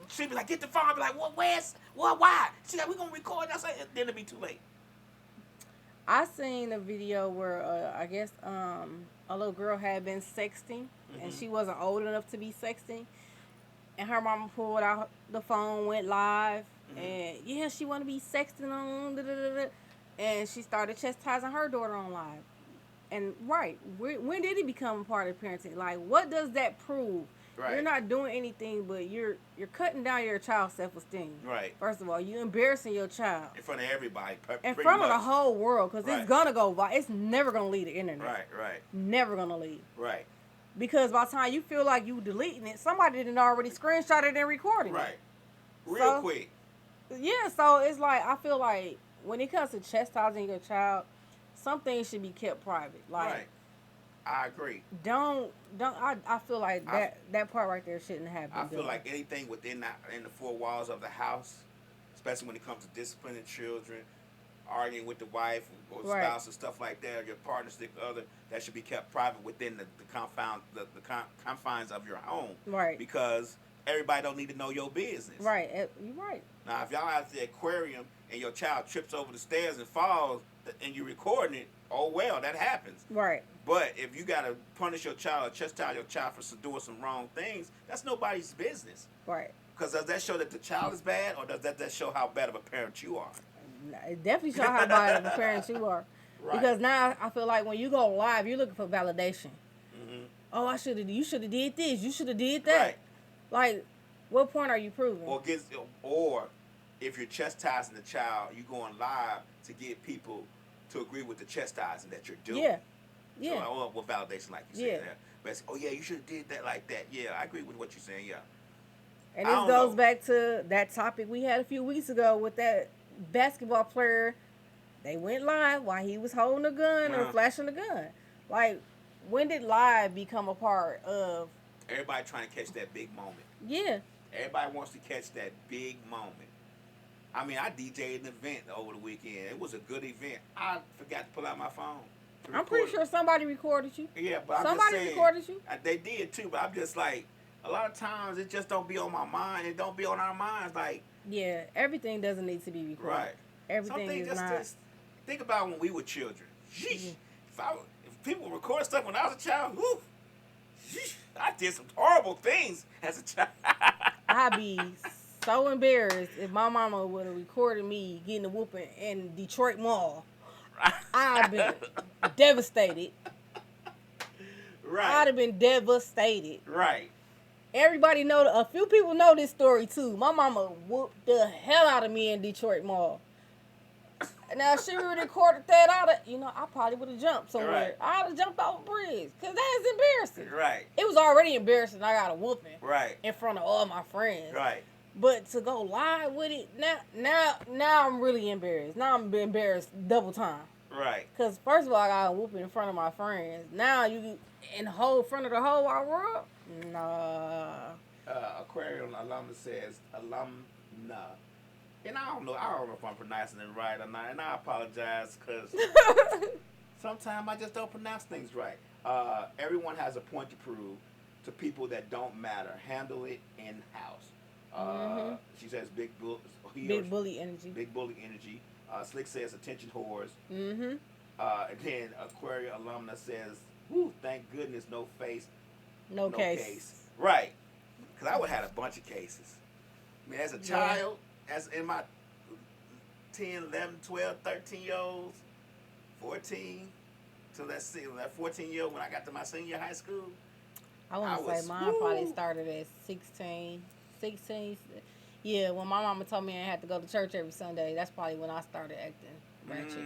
She be like, get the phone. I be like, why? She like, we gonna record. I say, then it'll be too late. I seen a video where I guess a little girl had been sexting and she wasn't old enough to be sexting, and her mama pulled out the phone, went live, and she want to be sexting on, and she started chastising her daughter on live. And when did it become a part of parenting? Like, what does that prove? Right. You're not doing anything, but you're cutting down your child's self-esteem. Right. First of all, you're embarrassing your child in front of everybody, in front of the whole world, because it's gonna go viral. It's never gonna leave the internet. Right. Never gonna leave. Right. Because by the time you feel like you deleting it, somebody didn't already screenshot it and recorded it. Right. Real quick. Yeah. So it's like, I feel like when it comes to chastising your child, some things should be kept private. Like, I agree. I feel like that part right there shouldn't have been I feel done. like anything within in the four walls of the house, especially when it comes to disciplining children, arguing with the wife or Right. spouse and stuff like that, or your partner, significant other, that should be kept private within the confines of your home. Right. Because everybody don't need to know your business. Right. You're right. Now, if y'all out at the aquarium and your child trips over the stairs and falls, and you're recording it, oh well, that happens. Right. But if you gotta punish your child or chastise your child for doing some wrong things, that's nobody's business. Right. Because does that show that the child is bad, or does that show how bad of a parent you are? It definitely shows how bad of a parent you are. Right. Because now I feel like when you go live, you're looking for validation. Mm-hmm. Oh, you should have did this. You should have did that. Right. Like, what point are you proving? Or if you're chastising the child, you going live to get people to agree with the chastising that you're doing. Yeah. Yeah. So, well, validation, like you said. Yeah. But oh yeah, you should have did that like that. Yeah, I agree with what you're saying. Yeah. And this goes back to that topic we had a few weeks ago with that basketball player. They went live while he was holding a gun or flashing a gun. Like, when did live become a part of? Everybody trying to catch that big moment. Yeah. Everybody wants to catch that big moment. I mean, I DJ'd an event over the weekend. It was a good event. I forgot to pull out my phone. I'm pretty sure somebody recorded you. Yeah, but somebody recorded you. They did too, but I'm just like, a lot of times it just don't be on my mind. It don't be on our minds. Like, yeah, everything doesn't need to be recorded. Right. Everything is not. Just think about when we were children. Sheesh. If people record stuff when I was a child, whew, sheesh, I did some horrible things as a child. I'd be so embarrassed if my mama would have recorded me getting a whooping in Detroit Mall. I'd been devastated. Right. I'd have been devastated. Right. Everybody know, a few people know this story too. My mama whooped the hell out of me in Detroit Mall. Now, if she would have recorded that out of, I probably would have jumped somewhere. Right. I'd have jumped off a bridge. Because that is embarrassing. Right. It was already embarrassing. I got a whooping. Right. In front of all my friends. Right. But to go live with it, now I'm really embarrassed. Now I'm embarrassed double time. Right. Because first of all, I got a whooping in front of my friends. Now you in the whole front of the whole wide world? Nah. Aquarium alumna says alumna. And I don't know if I'm pronouncing it right or not. And I apologize because sometimes I just don't pronounce things right. Everyone has a point to prove to people that don't matter. Handle it in-house. She says big bully energy. Big bully energy. Slick says attention whores. And then Aquarium alumna says, whoo, thank goodness no face. No case. Right. Because I would have had a bunch of cases. I mean, as a child, as in my 10, 11, 12, 13-year-olds, 14, so let's see, that 14-year-old when I got to my senior high school. I want to say mine probably started at 16. Yeah, when my mama told me I had to go to church every Sunday, that's probably when I started acting ratchet.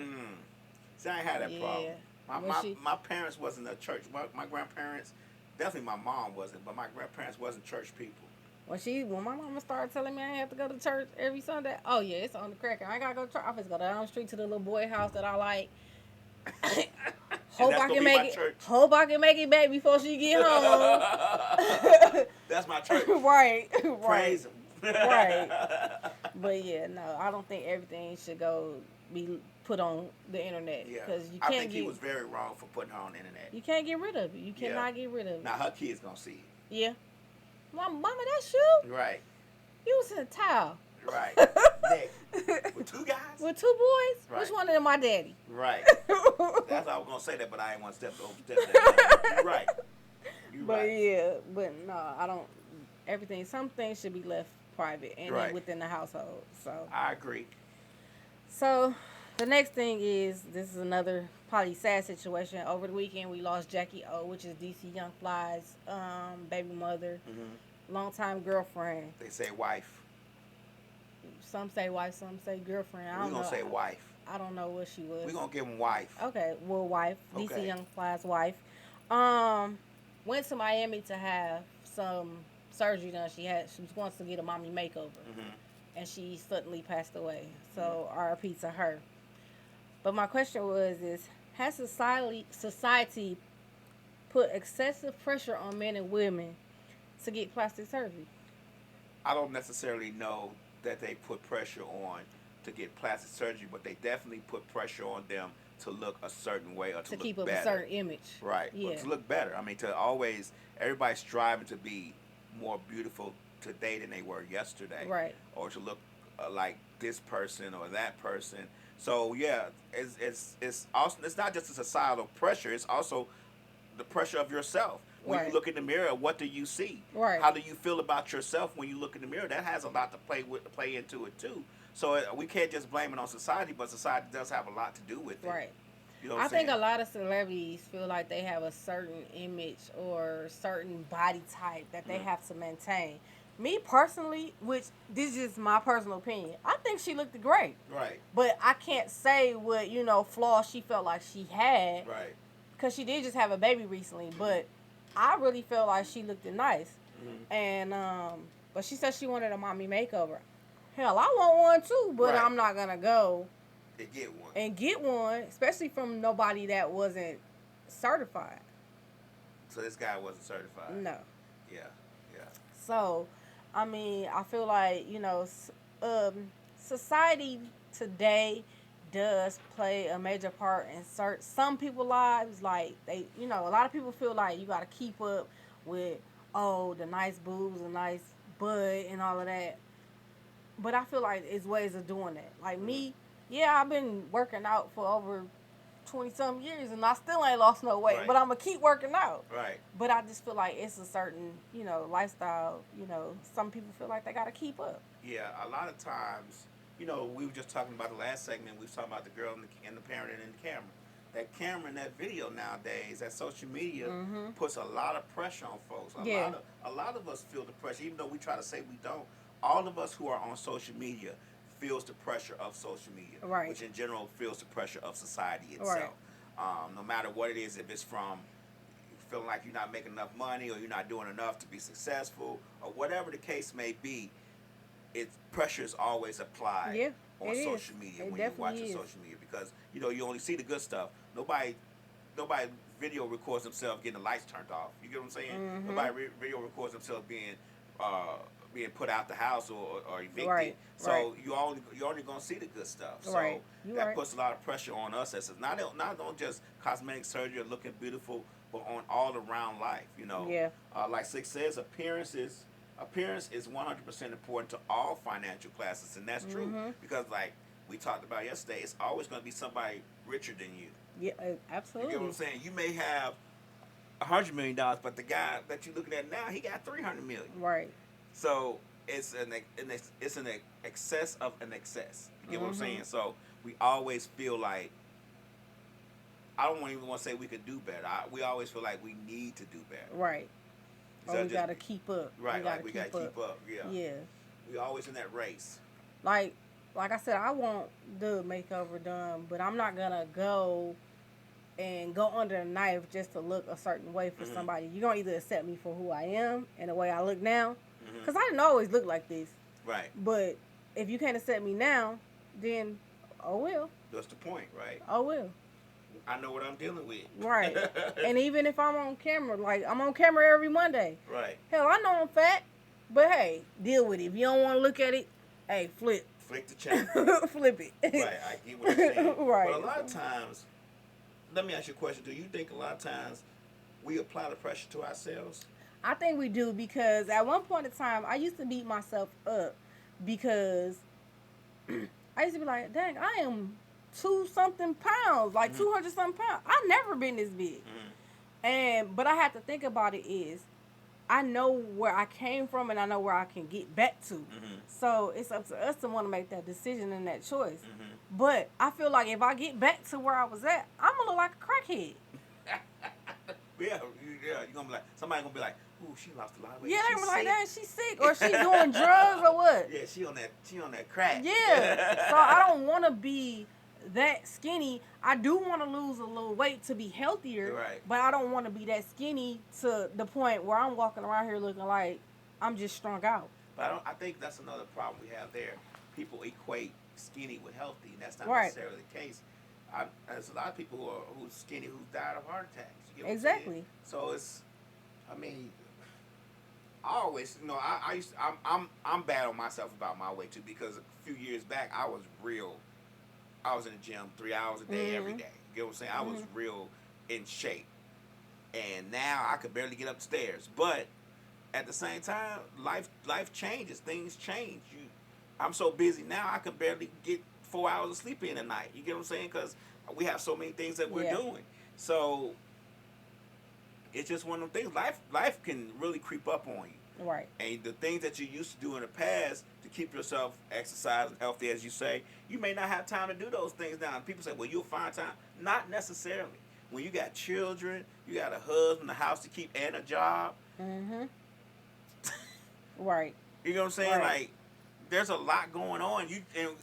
See, I ain't had that problem. My parents wasn't a church. My grandparents, definitely my mom wasn't, but my grandparents wasn't church people. When my mama started telling me I had to go to church every Sunday, oh yeah, it's on the crack. I ain't gotta go to church. I just go down the street to the little boy house that I like. Hope I can make it back before she get home. That's my church. Right. Praise him. Right. But yeah, no, I don't think everything should be put on the internet. Yeah. Because you can't. I think he was very wrong for putting her on the internet. You can't get rid of it. You cannot get rid of it. Now her kids gonna see it. Yeah. Mama, that's you? Right. You was in a towel. Right. With two guys? With two boys? Right. Which one of them my daddy? Right. That's what I was going to say that, but I ain't want to step that. You're right. Yeah, but no, I don't. Some things should be left private and within the household. So I agree. So the next thing is, this is another probably sad situation. Over the weekend, we lost Jackie O, which is DC Young Fly's baby mother, longtime girlfriend. They say wife. Some say wife, some say girlfriend. We're going to say wife. I don't know what she was. We're going to give him wife. Okay, well, wife. Okay. DC Young Fly's wife. Went to Miami to have some surgery done. She wants to get a mommy makeover. And she suddenly passed away. So RIP to her. But my question has society put excessive pressure on men and women to get plastic surgery? I don't necessarily know that they put pressure on to get plastic surgery, but they definitely put pressure on them to look a certain way or to look keep up better. a certain image. Right. Yeah. But to look better. I mean, to always, everybody's striving to be more beautiful today than they were yesterday. Right. Or to look like this person or that person. So yeah, it's also, it's not just a societal pressure. It's also the pressure of yourself. When Right. you look in the mirror, what do you see? Right. How do you feel about yourself when you look in the mirror? That has a lot to play into it too. So we can't just blame it on society, but society does have a lot to do with it. Right. You know what I I'm think saying? a lot of celebrities feel like they have a certain image or certain body type that they have to maintain. Me personally, which this is just my personal opinion, I think she looked great. Right. But I can't say what, flaws she felt like she had. Right. Because she did just have a baby recently. But I really felt like she looked nice. Mm-hmm. And, but she said she wanted a mommy makeover. Hell, I want one too, but Right. I'm not going to go And get one. especially from nobody that wasn't certified. So this guy wasn't certified. No. Yeah. Yeah. So, I mean, I feel like, society today does play a major part in some people's lives. Like, a lot of people feel like you got to keep up with, the nice boobs, the nice butt, and all of that. But I feel like it's ways of doing that. Like me, yeah, I've been working out for over 20-some years, and I still ain't lost no weight. Right. But I'm going to keep working out. Right. But I just feel like it's a certain, lifestyle. Some people feel like they got to keep up. Yeah, a lot of times, we were just talking about the last segment. We were talking about the girl and the parent and the camera. That camera and that video nowadays, that social media puts a lot of pressure on folks. A lot of us feel the pressure, even though we try to say we don't. All of us who are on social media feels the pressure of social media, Right. which in general feels the pressure of society itself. Right. No matter what it is, if it's from feeling like you're not making enough money or you're not doing enough to be successful or whatever the case may be, pressure is always applied on social media when you're watching social media because you only see the good stuff. Nobody video records themselves getting the lights turned off. You get what I'm saying? Mm-hmm. Nobody video records themselves being put out the house or evicted. Right. So Right. you're only gonna see the good stuff. So Right. that puts a lot of pressure on us as not on just cosmetic surgery or looking beautiful, but on all around life. Yeah. Like Six says, appearance is 100% important to all financial classes, and that's true because like we talked about yesterday, it's always going to be somebody richer than you. Yeah, absolutely. You get what I'm saying? You may have $100 million, but the guy that you're looking at now, he got $300 million. Right. So it's an excess of an excess. You get what I'm saying? So we always feel like, I don't even want to say we could do better. We always feel like we need to do better. Right. So we gotta keep up. Right, we gotta keep up. Yeah. Yeah. We always in that race. Like I said, I want the makeover done, but I'm not gonna go under the knife just to look a certain way for somebody. You're gonna either accept me for who I am and the way I look now, because I didn't always look like this. Right. But if you can't accept me now, then oh well. That's the point, right? Oh well. I know what I'm dealing with. Right. And even if I'm on camera, like I'm on camera every Monday. Right. Hell, I know I'm fat, but hey, deal with it. If you don't want to look at it, hey, flick the channel. Flip it. Right, I get what you're saying. Right. But a lot of times, let me ask you a question. Do you think a lot of times we apply the pressure to ourselves? I think we do, because at one point in time, I used to beat myself up because I used to be like, dang, I am 2-something pounds, like 200-something pounds. I've never been this big. But I have to think about it is, I know where I came from and I know where I can get back to. So it's up to us to want to make that decision and that choice. But I feel like if I get back to where I was at, I'm going to look like a crackhead. Yeah, you're going to be like, somebody going to be like, ooh, she lost a lot of weight. Yeah, they're She's like, sick. that she's sick, or she doing drugs or what? Yeah, she on that crack. Yeah. So I don't want to be that skinny. I do want to lose a little weight to be healthier. Right. But I don't want to be that skinny to the point where I'm walking around here looking like I'm just strung out. But I think that's another problem we have there. People equate skinny with healthy, and that's not Right. necessarily the case. There's a lot of people who's skinny who died of heart attacks. You get what Exactly. So it's, I mean, I always, I used to, I'm bad on myself about my weight too, because a few years back I was in the gym 3 hours a day every day. You get what I'm saying? I was real in shape, and now I could barely get up the stairs. But at the same time, life changes. Things change. I'm so busy now I can barely get 4 hours of sleep in a night. You get what I'm saying? Because we have so many things that we're doing. So it's just one of them things. Life can really creep up on you. Right. And the things that you used to do in the past to keep yourself exercised and healthy, as you say, you may not have time to do those things now. And people say, well, you'll find time. Not necessarily. When you got children, you got a husband, a house to keep, and a job. Right. You know what I'm saying? Right. Like, there's a lot going on.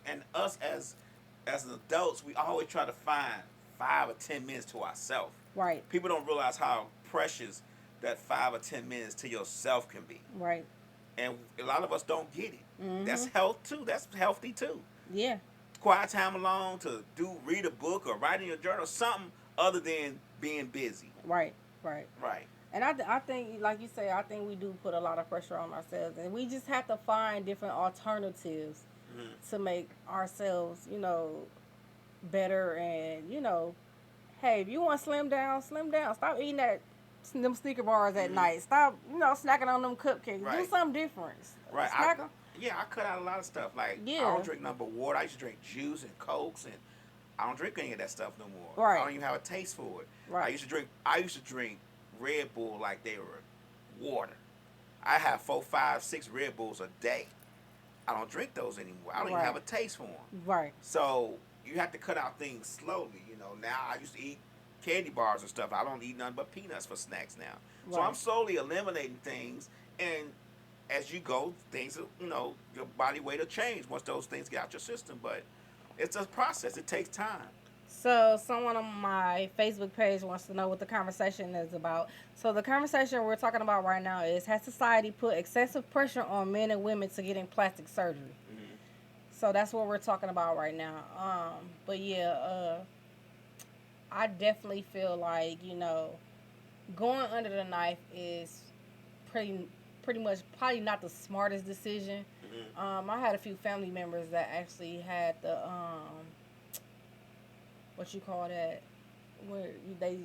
And us as adults, we always try to find 5 or 10 minutes to ourselves. Right. People don't realize how precious that 5 or 10 minutes to yourself can be. Right. And a lot of us don't get it. That's health too. That's healthy too. Yeah. Quiet time alone to read a book or write in your journal, something other than being busy. Right. Right. Right. And I think, like you say, I think we do put a lot of pressure on ourselves, and we just have to find different alternatives to make ourselves, better. And hey, if you want to slim down, slim down. Stop eating them Snicker bars at night. Stop, snacking on them cupcakes. Right. Do something different. Right. I cut out a lot of stuff. Like, I don't drink nothing but water. I used to drink juice and Cokes, and I don't drink any of that stuff no more. Right. I don't even have a taste for it. Right. I used to drink Red Bull like they were water. I have 4, 5, 6 Red Bulls a day. I don't drink those anymore. I don't even have a taste for them. Right. So you have to cut out things slowly. Now I used to eat candy bars and stuff. I don't eat nothing but peanuts for snacks now. Right. So I'm slowly eliminating things, and as you go, things, your body weight will change once those things get out your system. But it's a process. It takes time. So someone on my Facebook page wants to know what the conversation is about. So the conversation we're talking about right now is, has society put excessive pressure on men and women to getting plastic surgery? So that's what we're talking about right now. But yeah, I definitely feel like, going under the knife is pretty much probably not the smartest decision. I had a few family members that actually had the what you call that, where they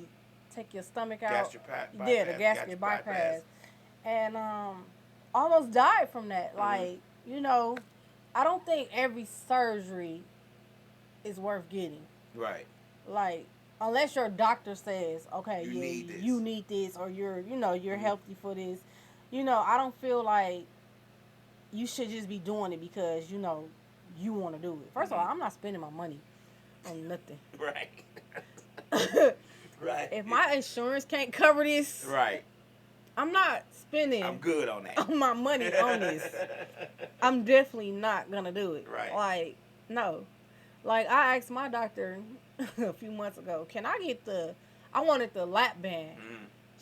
take your stomach out. Gastric bypass. Yeah, the gastric bypass. And almost died from that. Like, I don't think every surgery is worth getting. Right. Like, unless your doctor says, okay, you need this, or you're healthy for this. I don't feel like you should just be doing it because, you want to do it. First of all, I'm not spending my money on nothing. Right. Right. If my insurance can't cover this, right, I'm not spending. I'm good on that. On my money on this. I'm definitely not gonna do it. Right. Like, no. Like, I asked my doctor a few months ago, can I get I wanted the lap band.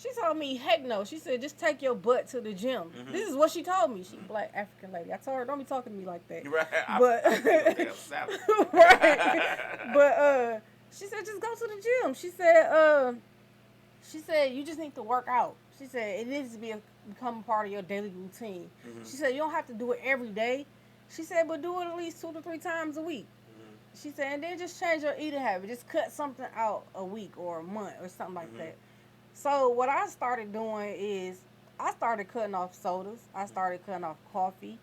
She told me, heck no. She said, just take your butt to the gym. This is what she told me. She black African lady. I told her, don't be talking to me like that. Right. But right. But she said, just go to the gym. She said, you just need to work out. She said, it needs to become a part of your daily routine. She said, you don't have to do it every day. She said, but do it at least 2 to 3 times a week. She said, and then just change your eating habit. Just cut something out a week or a month or something like that. So what I started doing is I started cutting off sodas. I started cutting off coffee.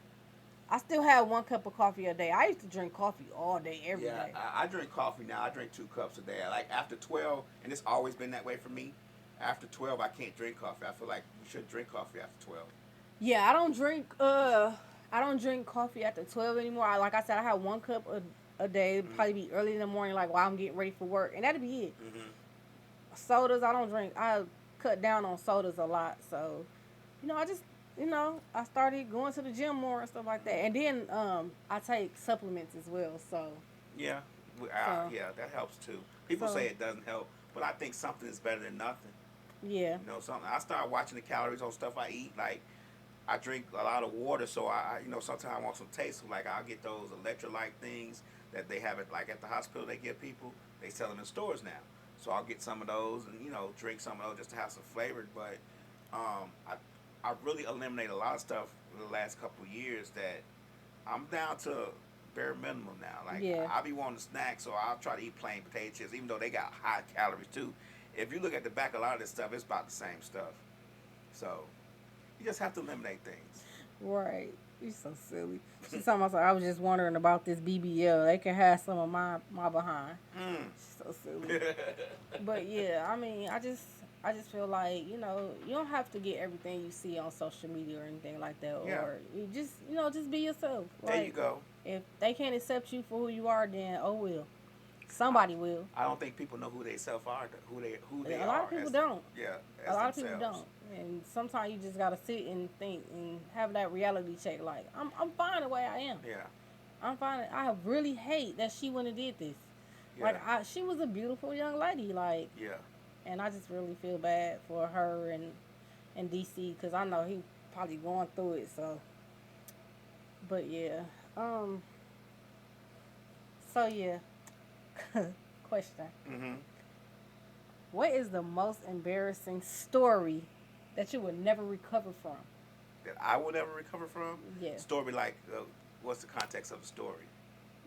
I still have 1 cup of coffee a day. I used to drink coffee all day, every day. I drink coffee now. I drink 2 cups a day. Like, after 12, and it's always been that way for me, after 12, I can't drink coffee. I feel like you should drink coffee after 12. Yeah, I don't drink coffee after 12 anymore. Like I said, I have 1 cup a day. It'd probably be early in the morning, like while I'm getting ready for work, and that'd be it. Sodas, I don't drink. I cut down on sodas a lot. So, I just, I started going to the gym more and stuff like that. And then I take supplements as well. So yeah, that helps too. People say it doesn't help, but I think something is better than nothing. Yeah. Something. I start watching the calories on stuff I eat. Like, I drink a lot of water, so I sometimes I want some taste. So, like, I'll get those electrolyte things that they have it like at the hospital. They give people. They sell them in stores now. So I'll get some of those and drink some of those just to have some flavor. But I really eliminated a lot of stuff in the last couple of years that I'm down to bare minimum now. Like I be wanting snacks, so I'll try to eat plain potato chips, even though they got high calories too. If you look at the back of a lot of this stuff, it's about the same stuff. So you just have to eliminate things. Right. You're so silly. She's talking about, I was just wondering about this BBL. They can have some of my behind. She's so silly. But yeah, I mean, I just feel like, you don't have to get everything you see on social media or anything like that. Yeah. Or you just be yourself. There you go. If they can't accept you for who you are, then oh well. Somebody will. I don't think people know who they self are, who they are. A lot of people don't. Yeah, a lot of people don't. And sometimes you just gotta sit and think and have that reality check. Like I'm fine the way I am. Yeah. I'm fine. I really hate that she went and did this. Yeah. Like she was a beautiful young lady. Like. Yeah. And I just really feel bad for her and DC because I know he probably going through it. So. But yeah. So yeah. Question. Mm-hmm. What is the most embarrassing story that you would never recover from? That I will never recover from? Yeah. Story like, what's the context of the story?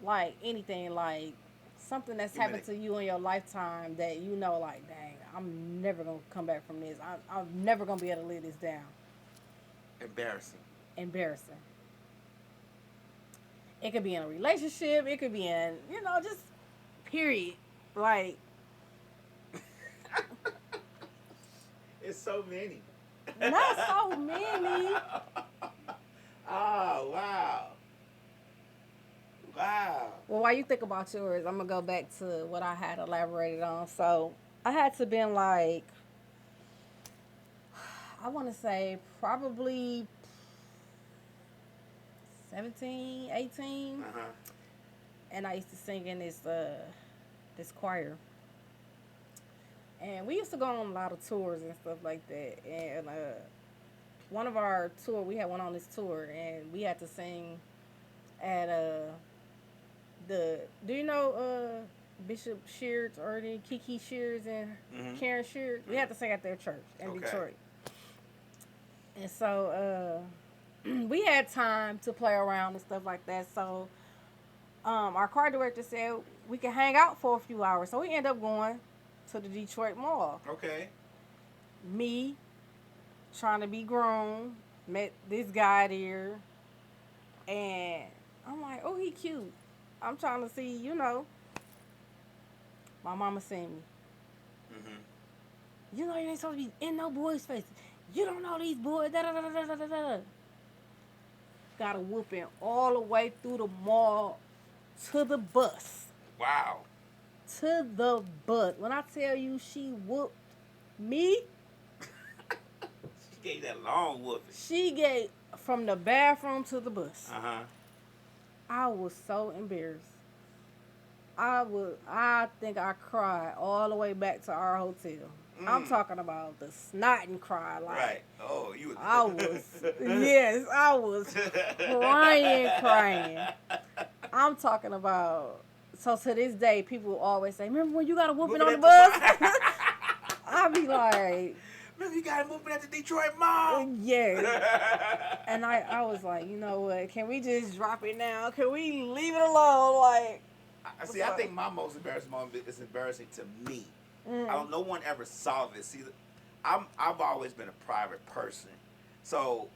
Like anything, like something that's happened to you in your lifetime that like, dang, I'm never going to come back from this. I'm never going to be able to live this down. Embarrassing. It could be in a relationship. It could be in, just period. Like. It's so many. Not so many. Oh, wow. Wow. Well, while you think about yours, I'm going to go back to what I had elaborated on. So, I had to been like, I want to say probably 17, 18. Uh-huh. And I used to sing in this choir. And we used to go on a lot of tours and stuff like that. And one of our tour, we had one on this tour, and we had to sing at do you know Bishop Shears or the Kiki Shears and Karen Shears? We had to sing at their church in Detroit. And so we had time to play around and stuff like that. So our choir director said we could hang out for a few hours. So we ended up going to the Detroit Mall. Okay. Me, trying to be grown, met this guy there, and I'm like, oh, he cute. I'm trying to see, my mama seen me. Mm-hmm. You ain't supposed to be in no boys' face. You don't know these boys. Da-da-da-da-da-da-da. Got a whooping all the way through the mall to the bus. Wow. To the bus. When I tell you she whooped me. She gave that long whooping. She gave from the bathroom to the bus. Uh-huh. I was so embarrassed. I think I cried all the way back to our hotel. I'm talking about the snotting cry. Like, right. Oh, you was. Yes, I was crying. I'm talking about, so to this day, people always say, remember when you got a whooping on the bus? I be like, remember you got a whooping at the Detroit Mall? Yeah. And I was like, you know what, can we just drop it now? Can we leave it alone? Like, see, I think my most embarrassing moment is embarrassing to me. No one ever saw this. See, I've always been a private person. So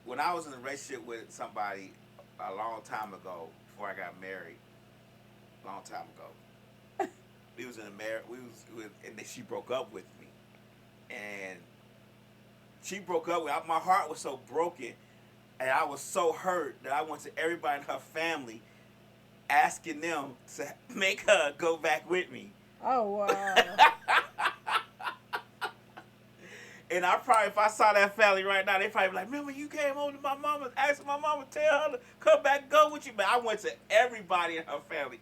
when I was in a relationship with somebody a long time ago, before I got married, we was in a marriage. And then she broke up with me, and she broke up with. My heart was so broken, and I was so hurt that I went to everybody in her family, asking them to make her go back with me. Oh, wow. And I probably, if I saw that family right now, they probably be like, remember you came home to my mama, asking my mama, tell her to come back, go with you. But I went to everybody in her family,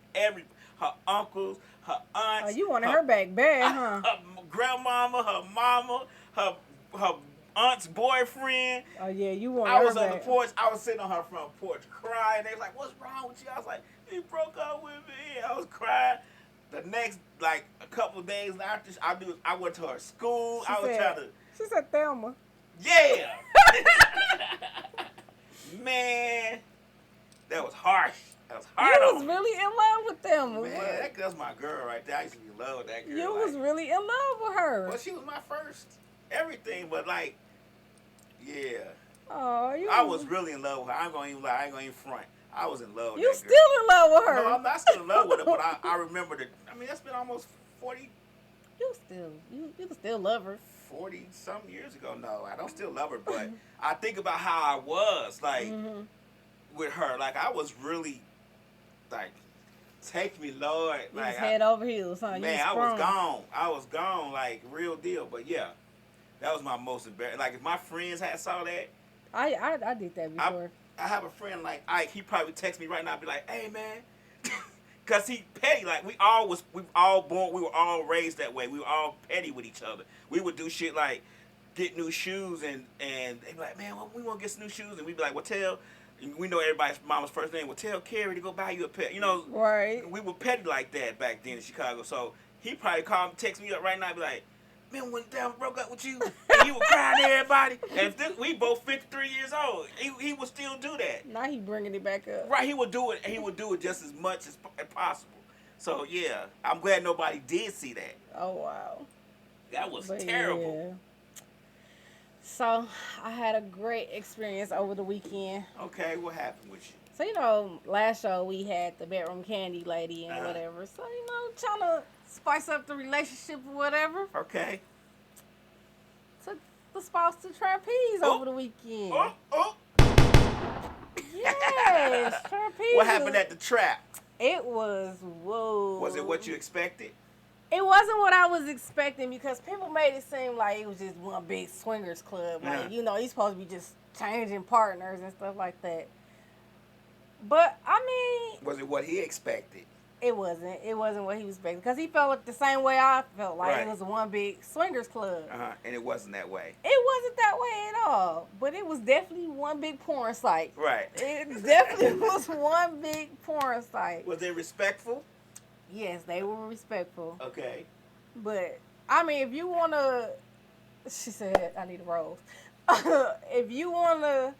her uncles, her aunts. Oh, you wanted her back bad, huh? Her grandmama, her mama, her aunt's boyfriend. Oh yeah, you want I was her on the back. porch. I was sitting on her front porch crying. They was like, "What's wrong with you?" I was like, "He broke up with me." I was crying. The next, like a couple of days after, I went to her school. I was trying to. She said, "Thelma." Yeah. Man, that was harsh. That was hard. You was really in love with Thelma. Man, that's my girl right there. I used to be in love with that girl. You was really in love with her. Well, she was my first everything, but like, yeah. Oh, I was really in love with her. I ain't gonna even lie. I ain't gonna even front. I was in love with You that girl. still in love with her? No, I'm not still in love with her, but I remember that. I mean, that's been almost 40 You can still love her. some years ago. No, I don't still love her, but I think about how I was, like, with her. Like, I was really, like, take me, Lord. You like, was head over heels, huh? Man, I was gone, like, real deal. But, yeah, that was my most embarrassing. Like, if my friends had saw that. I did that before. I have a friend like Ike. He probably text me right now and be like, "Hey, man." Cause he petty, like we were all raised that way. We were all petty with each other. We would do shit like get new shoes and they'd be like, "Man, well, we want to get some new shoes," and we'd be like, "Well, we know everybody's mama's first name. Well, tell Carrie to go buy you a pair." You know, right? We were petty like that back then in Chicago. So he probably text me up right now and be like, "Man, when Damn broke up with you, and you were crying to everybody." And we both 53 years old. He would still do that. Now he bringing it back up. Right, he would do it, and he would do it just as much as possible. So yeah, I'm glad nobody did see that. Oh wow, that was terrible. Yeah. So I had a great experience over the weekend. Okay, what happened with you? So you know, last show we had the bedroom candy lady and whatever. So you know, trying to spice up the relationship or whatever. Okay. Took the spouse to Trapeze over the weekend. Oh. Yes, Trapeze. What happened at the trap? It was, whoa. Was it what you expected? It wasn't what I was expecting because people made it seem like it was just one big swingers club. Like, you know, you're supposed to be just changing partners and stuff like that. But, I mean... Was it what he expected? It wasn't. It wasn't what he was expecting. Because he felt like the same way I felt. Like it was one big swingers club. And it wasn't that way. It wasn't that way at all. But it was definitely one big porn site. Right. It definitely was one big porn site. Was it respectful? Yes, they were respectful. Okay. But, I mean, if you want to... She said, I need a rose. If you want to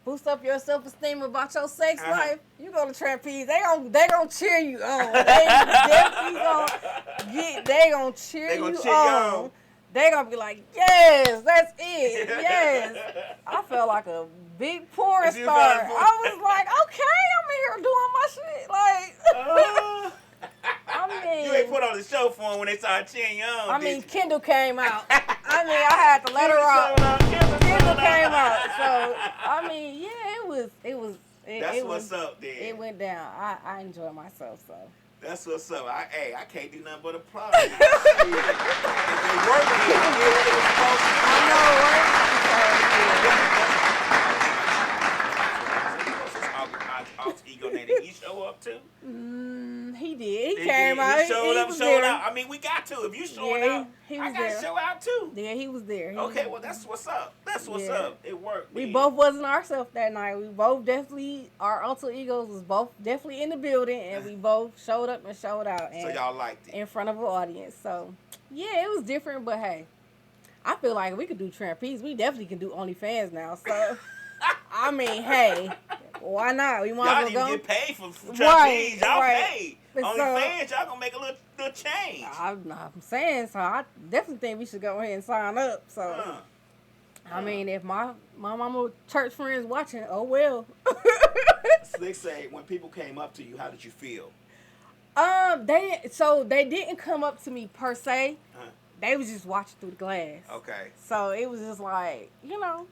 boost up your self-esteem about your sex life, you go to Trapeze. They gonna cheer you on. They definitely gonna cheer you on. They gonna be like, yes, that's it. Yes. I felt like a big porn star. I was like, okay, I'm in here doing my shit. Like, I mean, you ain't put on the show for them when they started cheering you on. I mean, Kendall came out. I mean, I had to let her out. Kendall came out. So, I mean, yeah, That's what's up, then. It went down. I enjoy myself, so. That's what's up. I can't do nothing but applaud. They working it. I know, right? Alter ego name. Did he show up too? He did. He came out. He showed out. I mean, we got to. If you showing out, I got to show out too. Yeah, he was there. Well, that's what's up. That's what's up. It worked. We both wasn't ourselves that night. We both definitely, our alter egos was both definitely in the building, and we both showed up and showed out. And so y'all liked it. In front of an audience. So, yeah, it was different, but hey, I feel like we could do Trapeze. We definitely can do OnlyFans now. So, I mean, hey, why not? We want y'all to go. Get paid for Trapeze. Y'all paid. OnlyFans, so, y'all gonna make a little change. I'm saying, so I definitely think we should go ahead and sign up. So, I mean, if my mama church friends watching, oh well. So they say when people came up to you, how did you feel? They didn't come up to me per se. They was just watching through the glass. Okay. So it was just like, you know,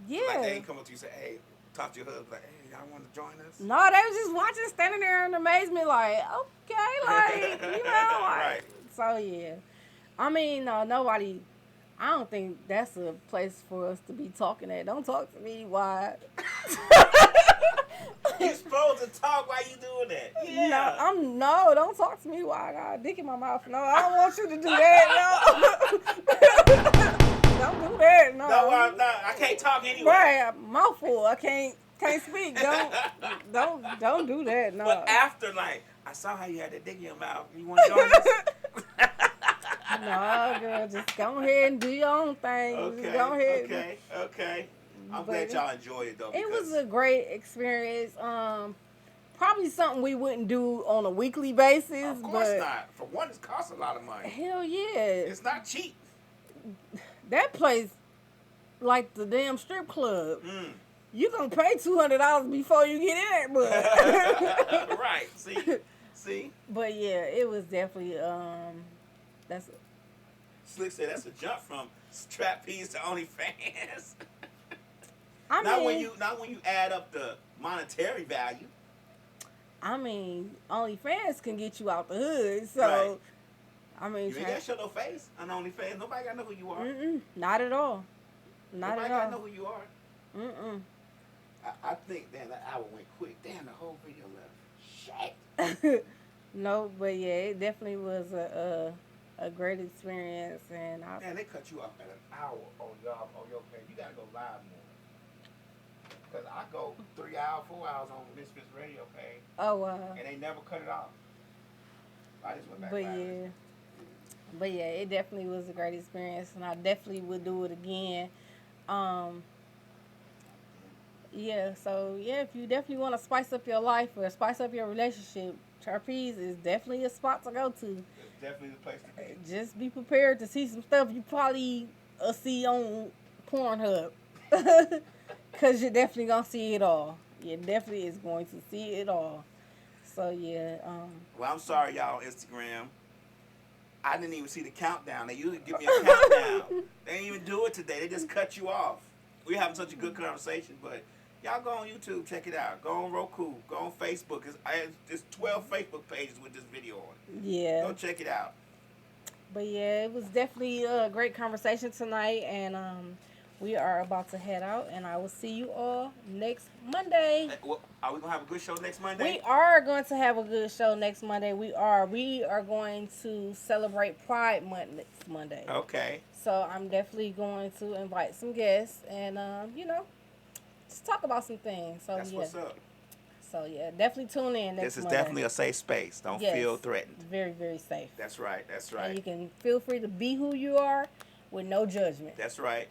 yeah. Like they didn't come up to you and say, hey, talk to your husband, like, hey, y'all want to join us? No, they was just watching, standing there in amazement, like, okay, like, you know, like. Right. So yeah, I mean, nobody. I don't think that's a place for us to be talking at. Don't talk to me. Why? You supposed to talk while you doing that. Yeah. No, don't talk to me while I got a dick in my mouth. No, I don't want you to do that. No. don't do that. No, I can't talk anyway. Right, mouthful. I can't speak. Don't do that. No. But after, like, I saw how you had that dick in your mouth. You want to join us? No, girl, just go ahead and do your own thing. Okay, just go ahead. Okay. I'm glad y'all enjoyed it, though. It was a great experience. Probably something we wouldn't do on a weekly basis. Of course not. For one, it costs a lot of money. Hell yeah. It's not cheap. That place, like the damn strip club. You gonna pay $200 before you get in that mud. Right. See. But yeah, it was definitely that's. Slick said that's a jump from Trapeze to OnlyFans. Not when you add up the monetary value. I mean, OnlyFans can get you out the hood, so. Right. I mean, you ain't gotta show no face on OnlyFans. Nobody gotta know who you are. Not at all. Nobody gotta know who you are. I think, damn, that hour went quick. Damn, the whole video left. Shit. No, but yeah, it definitely was a great experience, and man, they cut you off at an hour on your page. You gotta go live more. Cause I go 3 hours, 4 hours on Misfits Radio page. Oh wow. And they never cut it off. I just went back. But yeah, it definitely was a great experience, and I definitely would do it again. Yeah, so yeah, if you definitely want to spice up your life or spice up your relationship, Trapeze is definitely a spot to go to. It's definitely the place to be. Just be prepared to see some stuff you probably see on Pornhub. Because you're definitely going to see it all. You definitely is going to see it all. So, yeah. Well, I'm sorry, y'all, Instagram. I didn't even see the countdown. They usually give me a countdown. They didn't even do it today. They just cut you off. We're having such a good conversation, but y'all go on YouTube, check it out. Go on Roku, go on Facebook. There's 12 Facebook pages with this video on it. Yeah. Go check it out. But yeah, it was definitely a great conversation tonight, and we are about to head out, and I will see you all next Monday. Are we going to have a good show next Monday? We are going to have a good show next Monday. We are going to celebrate Pride Month next Monday. Okay. So I'm definitely going to invite some guests and, just talk about some things. So that's what's up. So yeah, definitely tune in next Monday. This is definitely a safe space. Don't feel threatened. Very, very safe. That's right. And you can feel free to be who you are with no judgment. That's right.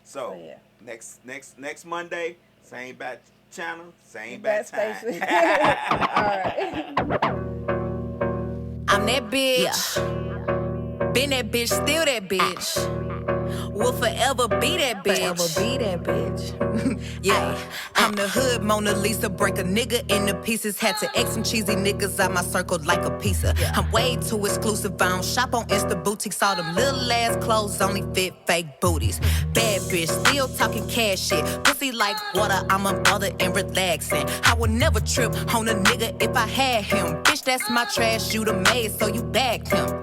So yeah. Next Monday, same bat channel, same bat time. All right. I'm that bitch. Yeah. Been that bitch, still that bitch. Will forever be that bitch. Yeah, I'm the hood Mona Lisa. Break a nigga into pieces. Had to X some cheesy niggas out my circle like a pizza. I'm way too exclusive. I don't shop on Insta boutiques. All them little ass clothes only fit fake booties. Bad bitch, still talking cash shit. Pussy like water, I'm a mother and relaxing. I would never trip on a nigga if I had him. Bitch, that's my trash. You the maid, so you bagged him.